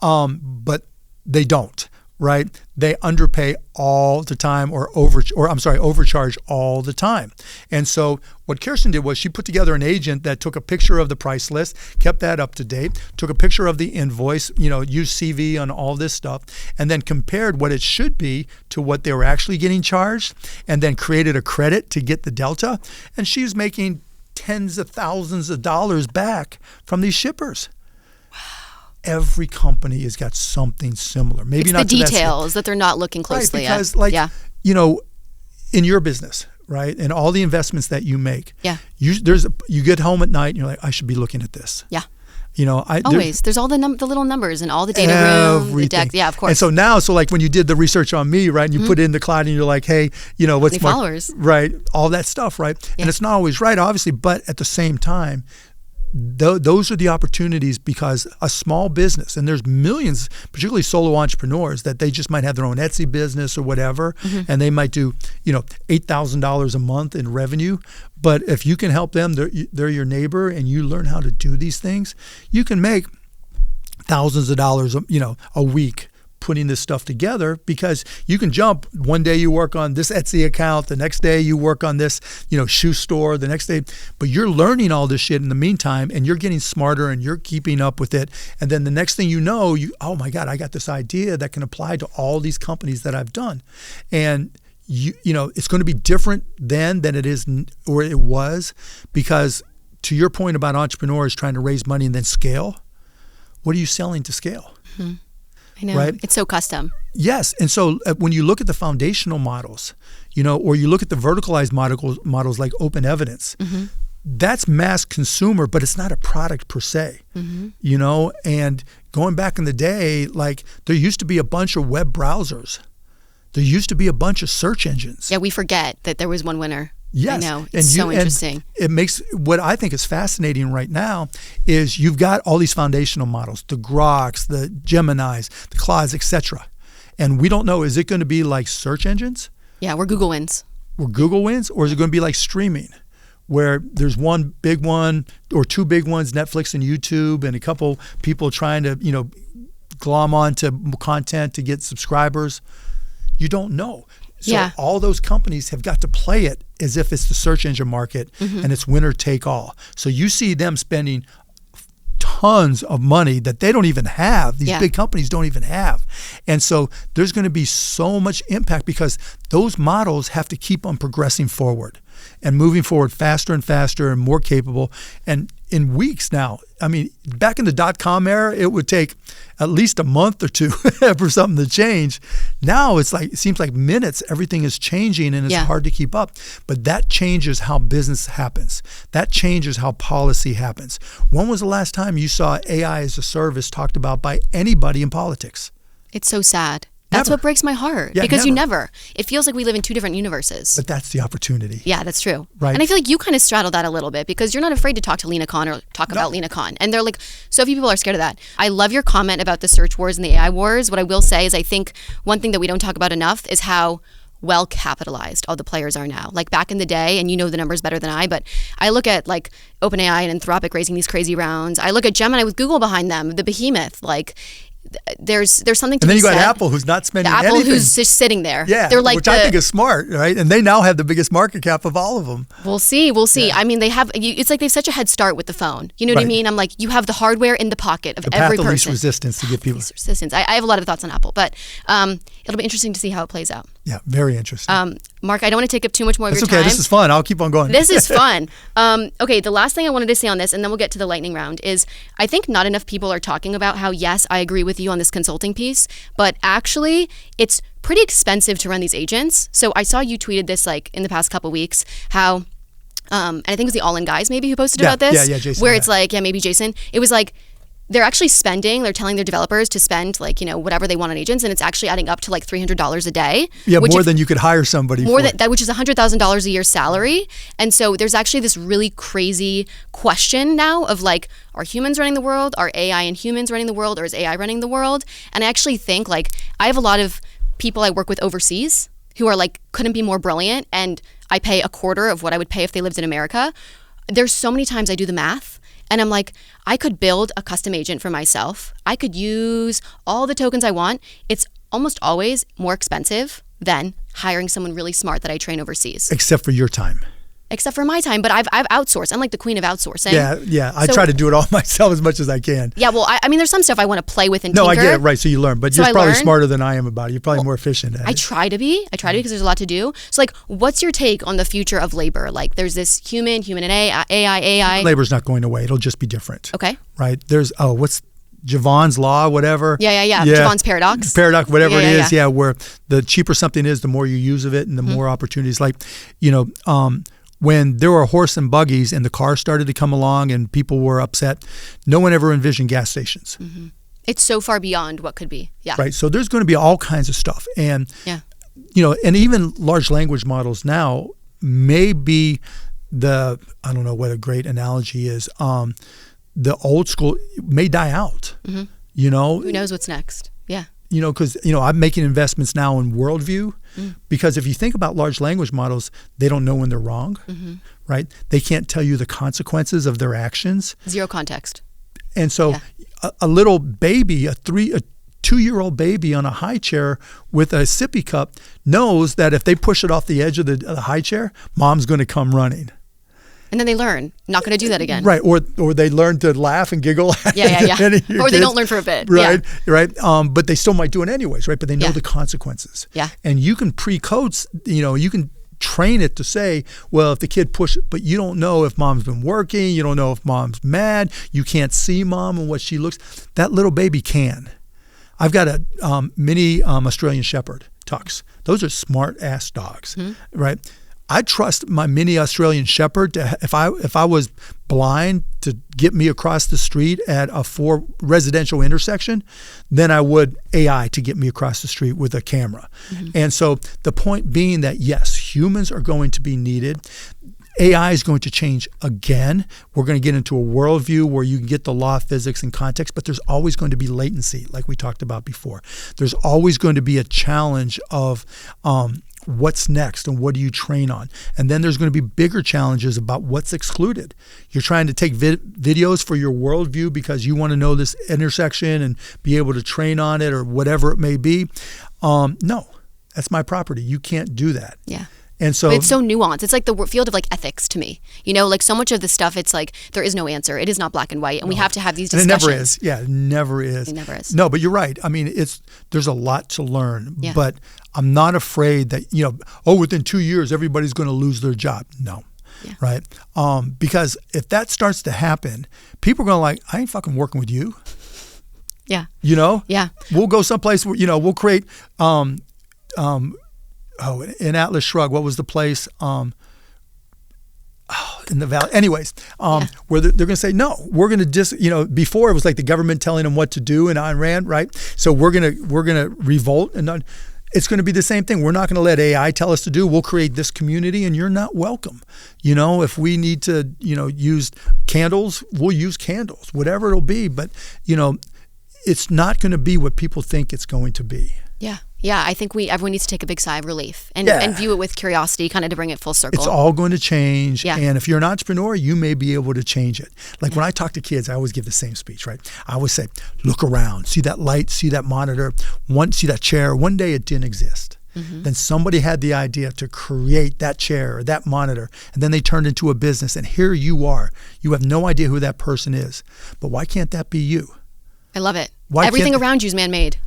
But they don't, right? They underpay all the time or overcharge all the time. And so what Kirsten did was she put together an agent that took a picture of the price list, kept that up to date, took a picture of the invoice, used CV on all this stuff, and then compared what it should be to what they were actually getting charged, and then created a credit to get the delta. And she was making tens of thousands of dollars back from these shippers. Every company has got something similar. Maybe it's not the details that they're not looking closely at. Right, because in your business, right, and all the investments that you make, you get home at night and you're like, I should be looking at this. Yeah. Always. There's all the little numbers and all the data room, the deck. Yeah, of course. And so like when you did the research on me, right, and you put it in the cloud and you're like, hey, what's my followers? Right, all that stuff, right? Yeah. And it's not always right, obviously, but at the same time, those are the opportunities, because a small business, and there's millions, particularly solo entrepreneurs, that they just might have their own Etsy business or whatever, and they might do $8,000 a month in revenue. But if you can help them, they're your neighbor, and you learn how to do these things, you can make thousands of dollars a week putting this stuff together, because you can jump. One day you work on this Etsy account, the next day you work on this, shoe store, the next day, but you're learning all this shit in the meantime, and you're getting smarter and you're keeping up with it. And then the next thing you know, oh my God, I got this idea that can apply to all these companies that I've done. And it's going to be different then than it is, or it was, because to your point about entrepreneurs trying to raise money and then scale, what are you selling to scale? Mm-hmm. I know. Right? It's so custom. Yes. And so when you look at the foundational models, or you look at the verticalized models like open evidence, that's mass consumer, but it's not a product per se, and going back in the day, like there used to be a bunch of web browsers. There used to be a bunch of search engines. Yeah, we forget that there was one winner. Yes. I know. It's so interesting. It makes, what I think is fascinating right now is you've got all these foundational models, the Groks, the Geminis, the Claudes, etc. And we don't know, is it going to be like search engines? Yeah, where Google wins. Where Google wins? Or is it going to be like streaming, where there's one big one or two big ones, Netflix and YouTube, and a couple people trying to, glom onto content to get subscribers? You don't know. So all those companies have got to play it as if it's the search engine market and it's winner take all. So you see them spending tons of money that they don't even have. These big companies don't even have. And so there's going to be so much impact, because those models have to keep on progressing forward and moving forward faster and faster and more capable. And in weeks now, I mean, back in the .com era, it would take at least a month or two for something to change. Now it seems like minutes. Everything is changing and it's hard to keep up. But that changes how business happens. That changes how policy happens. When was the last time you saw AI as a service talked about by anybody in politics? It's so sad. That's what breaks my heart, because you never. It feels like we live in two different universes. But that's the opportunity. Yeah, that's true. Right. And I feel like you kind of straddle that a little bit, because you're not afraid to talk to Lena Khan or talk about Lena Khan. And they're like, so few people are scared of that. I love your comment about the search wars and the AI wars. What I will say is I think one thing that we don't talk about enough is how well capitalized all the players are now. Like back in the day, and you know the numbers better than I, but I look at like OpenAI and Anthropic raising these crazy rounds. I look at Gemini with Google behind them, the behemoth, like there's something to be said. And then you got Apple, who's not spending anything. Apple, who's just sitting there. Yeah, they're like which I think is smart, right? And they now have the biggest market cap of all of them. We'll see. Yeah. I mean, it's like they have such a head start with the phone. You know what I mean? I'm like, you have the hardware in the pocket of every person. The path of least resistance to get people. Least resistance. I have a lot of thoughts on Apple, but it'll be interesting to see how it plays out. Yeah, very interesting. Mark, I don't want to take up too much more of your time. That's okay. This is fun. I'll keep on going. This is fun. Okay, the last thing I wanted to say on this, and then we'll get to the lightning round, is I think not enough people are talking about how, yes, I agree with you on this consulting piece, but actually it's pretty expensive to run these agents. So I saw you tweeted this like in the past couple weeks, how, and I think it was the All In Guys maybe who posted about this. Yeah, Jason. Where it's like, maybe Jason. It was like, they're actually they're telling their developers to spend like, whatever they want on agents, and it's actually adding up to like $300 a day. Yeah, more than you could hire somebody more for. Than that, which is $100,000 a year salary. And so there's actually this really crazy question now of like, are humans running the world? Are AI and humans running the world? Or is AI running the world? And I actually think like, I have a lot of people I work with overseas who are like, couldn't be more brilliant, and I pay a quarter of what I would pay if they lived in America. There's so many times I do the math, and I'm like, I could build a custom agent for myself. I could use all the tokens I want. It's almost always more expensive than hiring someone really smart that I train overseas. Except for your time. Except for my time, but I've outsourced. I'm like the queen of outsourcing. Yeah. I try to do it all myself as much as I can. Yeah, well, I mean, there's some stuff I want to play with and tinker. No, I get it, right, so you learn. But So you're I probably learn. smarter than I am about it. You're probably more efficient at it. I try to be because there's a lot to do. So like, what's your take on the future of labor? Like there's this human and AI. Labor's not going away. It'll just be different. Okay. Right? There's, what's Javon's law, whatever. Yeah. Javon's paradox. Paradox, whatever it is. Yeah. Where the cheaper something is, the more you use of it and the more opportunities. Like, when there were horse and buggies and the cars started to come along and people were upset, no one ever envisioned gas stations. Mm-hmm. It's so far beyond what could be. Yeah. Right. So there's going to be all kinds of stuff. And, Yeah. And even large language models now may be I don't know what a great analogy is. The old school may die out, Mm-hmm. Who knows what's next? Yeah. Because, I'm making investments now in worldview because if you think about large language models, they don't know when they're wrong, right? They can't tell you the consequences of their actions. Zero context. And so a little baby, a 2-year-old baby on a high chair with a sippy cup knows that if they push it off the edge of the high chair, mom's going to come running. And then they learn, not going to do that again. Right, or they learn to laugh and giggle. Yeah. Or they don't learn for a bit. Right, Yeah. right. But they still might do it anyways, right? But they know the consequences. Yeah. And you can pre-code, you can train it to say, well, if the kid pushes, but you don't know if mom's been working, you don't know if mom's mad, you can't see mom and what she looks. That little baby can. I've got a mini Australian Shepherd, Tux. Those are smart-ass dogs, right? I trust my mini Australian Shepherd if I was blind to get me across the street at a 4 residential intersection, than I would AI to get me across the street with a camera. And so the point being that yes, humans are going to be needed. AI is going to change again. We're going to get into a worldview where you can get the law of physics and context, but there's always going to be latency, like we talked about before. There's always going to be a challenge of what's next and what do you train on? And then there's going to be bigger challenges about what's excluded. You're trying to take videos for your worldview because you want to know this intersection and be able to train on it or whatever it may be. No, that's my property. You can't do that. Yeah. And so but it's so nuanced. It's like the field of like ethics to me. Like so much of this stuff, it's like there is no answer. It is not black and white, and we have to have these discussions. And it never is. Yeah, it never is. It never is. No, but you're right. I mean, there's a lot to learn. Yeah. But I'm not afraid that within 2 years everybody's going to lose their job. No. Yeah. Right. Because if that starts to happen, people are going to like, I ain't fucking working with you. Yeah. Yeah. We'll go someplace where we'll create. In Atlas Shrugged, what was the place in the valley? Anyways, where they're going to say, no, we're going to before it was like the government telling them what to do in Ayn Rand, right? So we're going to revolt, and it's going to be the same thing. We're not going to let AI tell us to do. We'll create this community, and you're not welcome. If we need to, use candles, we'll use candles, whatever it'll be. But it's not going to be what people think it's going to be. Yeah. Yeah, I think everyone needs to take a big sigh of relief and view it with curiosity, kind of to bring it full circle. It's all going to change. Yeah. And if you're an entrepreneur, you may be able to change it. Like when I talk to kids, I always give the same speech, right? I always say, look around, see that light, see that monitor, see that chair. One day it didn't exist. Then somebody had the idea to create that chair or that monitor, and then they turned into a business. And here you are. You have no idea who that person is. But why can't that be you? I love it. Everything around you is man-made.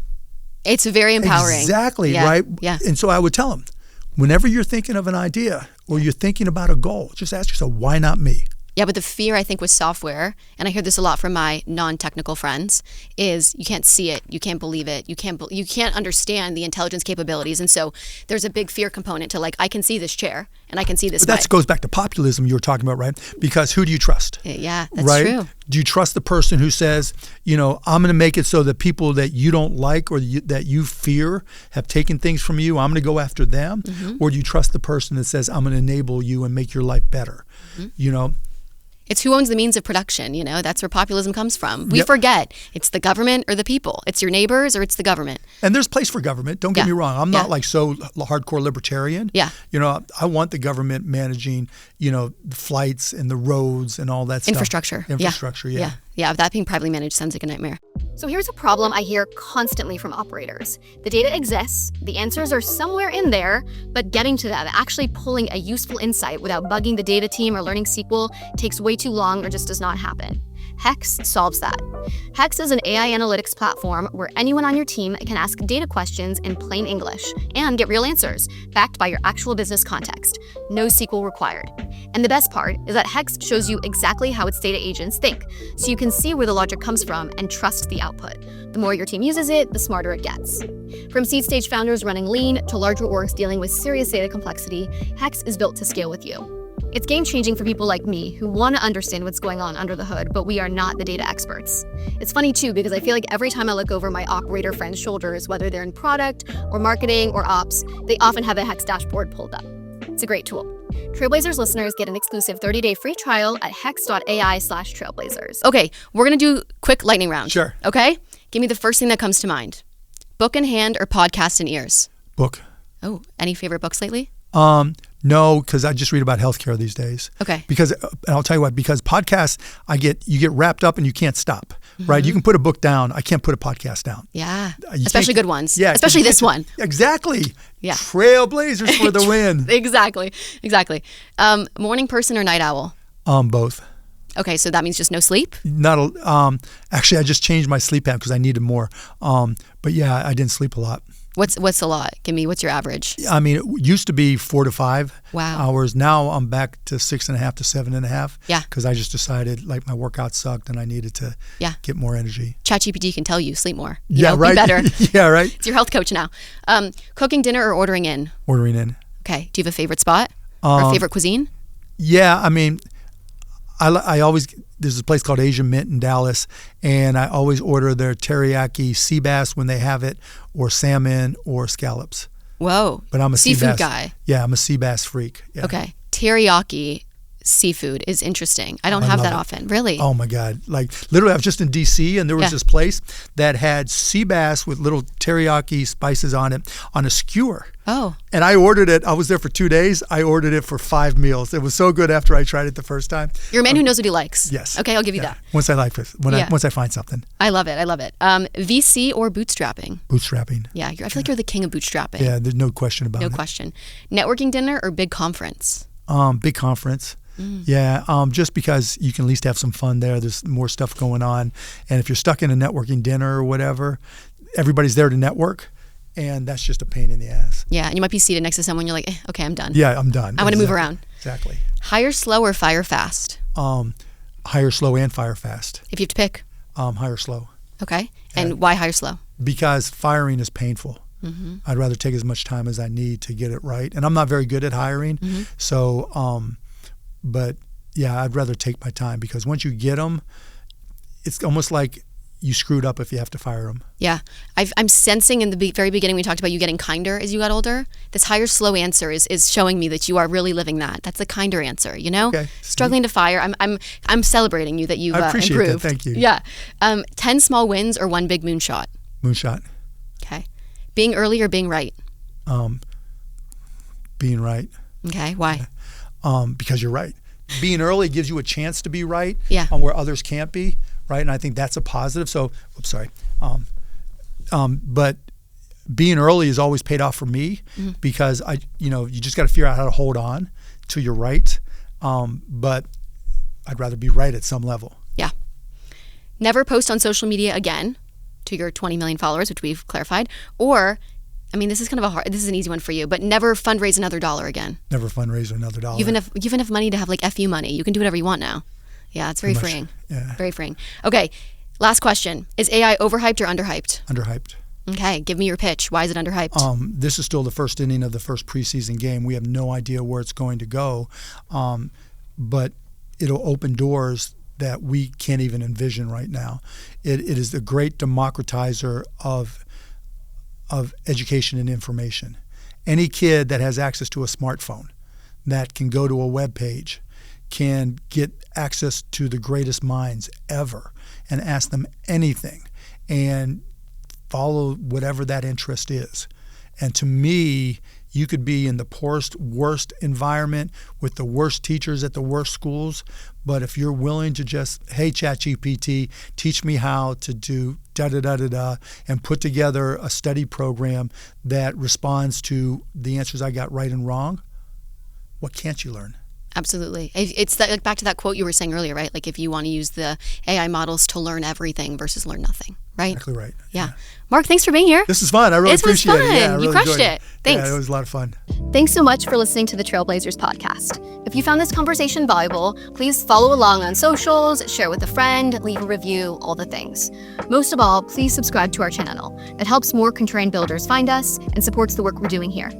It's very empowering. Exactly, yeah. right? Yeah. And so I would tell them, whenever you're thinking of an idea or you're thinking about a goal, just ask yourself, why not me? Yeah, but the fear, I think, with software, and I hear this a lot from my non-technical friends, is you can't see it, you can't believe it, you can't understand the intelligence capabilities. And so there's a big fear component to like, I can see this chair and I can see this. But that goes back to populism you were talking about, right? Because who do you trust? Yeah, that's right? true. Do you trust the person who says, I'm going to make it so that people that you don't like or that you fear have taken things from you, I'm going to go after them? Or do you trust the person that says, I'm going to enable you and make your life better? It's who owns the means of production, That's where populism comes from. We forget it's the government or the people. It's your neighbors or it's the government. And there's place for government. Don't get me wrong. I'm not like so hardcore libertarian. Yeah. I want the government managing, the flights and the roads and all that stuff. Infrastructure. Yeah. Yeah, that being privately managed sounds like a nightmare. So here's a problem I hear constantly from operators. The data exists, the answers are somewhere in there, but getting to them, actually pulling a useful insight without bugging the data team or learning SQL takes way too long or just does not happen. Hex solves that. Hex is an AI analytics platform where anyone on your team can ask data questions in plain English and get real answers, backed by your actual business context. No SQL required. And the best part is that Hex shows you exactly how its data agents think, so you can see where the logic comes from and trust the output. The more your team uses it, the smarter it gets. From seed stage founders running lean to larger orgs dealing with serious data complexity, Hex is built to scale with you. It's game-changing for people like me who want to understand what's going on under the hood, but we are not the data experts. It's funny too, because I feel like every time I look over my operator friends' shoulders, whether they're in product or marketing or ops, they often have a Hex dashboard pulled up. It's a great tool. Trailblazers listeners get an exclusive 30-day free trial at hex.ai/trailblazers. Okay, we're going to do quick lightning round. Sure. Okay? Give me the first thing that comes to mind. Book in hand or podcast in ears? Book. Oh, any favorite books lately? No, because I just read about healthcare these days. Okay. Because, and I'll tell you what, because podcasts, you get wrapped up and you can't stop, right? You can put a book down. I can't put a podcast down. Yeah. Especially good ones. Yeah. Especially this one. Exactly. Yeah. Trailblazers for the win. Exactly. Morning person or night owl? Both. Okay, so that means just no sleep? Actually, I just changed my sleep pattern because I needed more. But yeah, I didn't sleep a lot. What's a lot? What's your average? I mean, it used to be 4 to 5 hours. Now I'm back to 6.5 to 7.5. Yeah. Because I just decided like my workout sucked and I needed to get more energy. ChatGPT can tell you sleep more. Right. Be better. Yeah, right. It's your health coach now. Cooking dinner or ordering in? Ordering in. Okay. Do you have a favorite spot or favorite cuisine? Yeah, I mean, I always, there's a place called Asian Mint in Dallas, and I always order their teriyaki sea bass when they have it, or salmon or scallops. Whoa. But I'm a seafood guy. Yeah, I'm a sea bass freak. Yeah. Okay. Teriyaki seafood is interesting. I don't have that often. Really? Oh my God. Like literally I was just in DC and there was this place that had sea bass with little teriyaki spices on it on a skewer. Oh. And I ordered it. I was there for 2 days. I ordered it for 5 meals. It was so good after I tried it the first time. You're a man who knows what he likes. Yes. Okay, I'll give you that. Once I like it. Once I find something. I love it. VC or bootstrapping? Bootstrapping. Yeah, I feel like you're the king of bootstrapping. Yeah, there's no question about it. No question. Networking dinner or big conference? Big conference. Yeah, just because you can at least have some fun there. There's more stuff going on. And if you're stuck in a networking dinner or whatever, everybody's there to network. And that's just a pain in the ass. Yeah, and you might be seated next to someone. You're like, okay, I'm done. Yeah, I'm done. I want to move around. Exactly. Hire slow or fire fast? Hire slow and fire fast. If you have to pick? Hire slow. Okay. And why hire slow? Because firing is painful. Mm-hmm. I'd rather take as much time as I need to get it right. And I'm not very good at hiring. Mm-hmm. So, but yeah, I'd rather take my time because once you get them, it's almost like you screwed up if you have to fire them. Yeah. I'm sensing in the very beginning we talked about you getting kinder as you got older. This hire slow answer is showing me that you are really living that. That's the kinder answer, you know? Okay. Struggling to fire. I'm celebrating you that you've improved. I appreciate that. Thank you. Yeah. 10 small wins or 1 big moonshot? Moonshot. Okay. Being early or being right? Being right. Okay. Why? Because you're right. Being early gives you a chance to be right on where others can't be, right? And I think that's a positive. So, but being early is always paid off for me because you just got to figure out how to hold on to your right. But I'd rather be right at some level. Yeah. Never post on social media again to your 20 million followers, which we've clarified, or I mean, this is this is an easy one for you, but never fundraise another dollar again. Never fundraise another dollar. You've enough money to have like FU money. You can do whatever you want now. Yeah, it's very freeing. Yeah. Very freeing. Okay, last question. Is AI overhyped or underhyped? Underhyped. Okay, give me your pitch. Why is it underhyped? This is still the first inning of the first preseason game. We have no idea where it's going to go, but it'll open doors that we can't even envision right now. It is the great democratizer of education and information. Any kid that has access to a smartphone, that can go to a web page, can get access to the greatest minds ever and ask them anything and follow whatever that interest is. And to me, you could be in the poorest, worst environment with the worst teachers at the worst schools, but if you're willing to just, hey, ChatGPT, teach me how to do da-da-da-da-da, and put together a study program that responds to the answers I got right and wrong, what can't you learn? Absolutely. It's like back to that quote you were saying earlier, right? Like if you want to use the AI models to learn everything versus learn nothing, right? Exactly right. Yeah. Mark, thanks for being here. This is fun. I really appreciate it. Yeah, I really you crushed enjoyed it. Thanks. Yeah, it was a lot of fun. Thanks so much for listening to the Trailblazers podcast. If you found this conversation valuable, please follow along on socials, share with a friend, leave a review, all the things. Most of all, please subscribe to our channel. It helps more contrarian builders find us and supports the work we're doing here.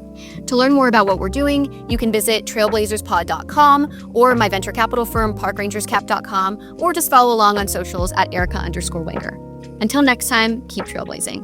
To learn more about what we're doing, you can visit trailblazerspod.com or my venture capital firm, parkrangerscap.com, or just follow along on socials at Erica_Wenger. Until next time, keep trailblazing.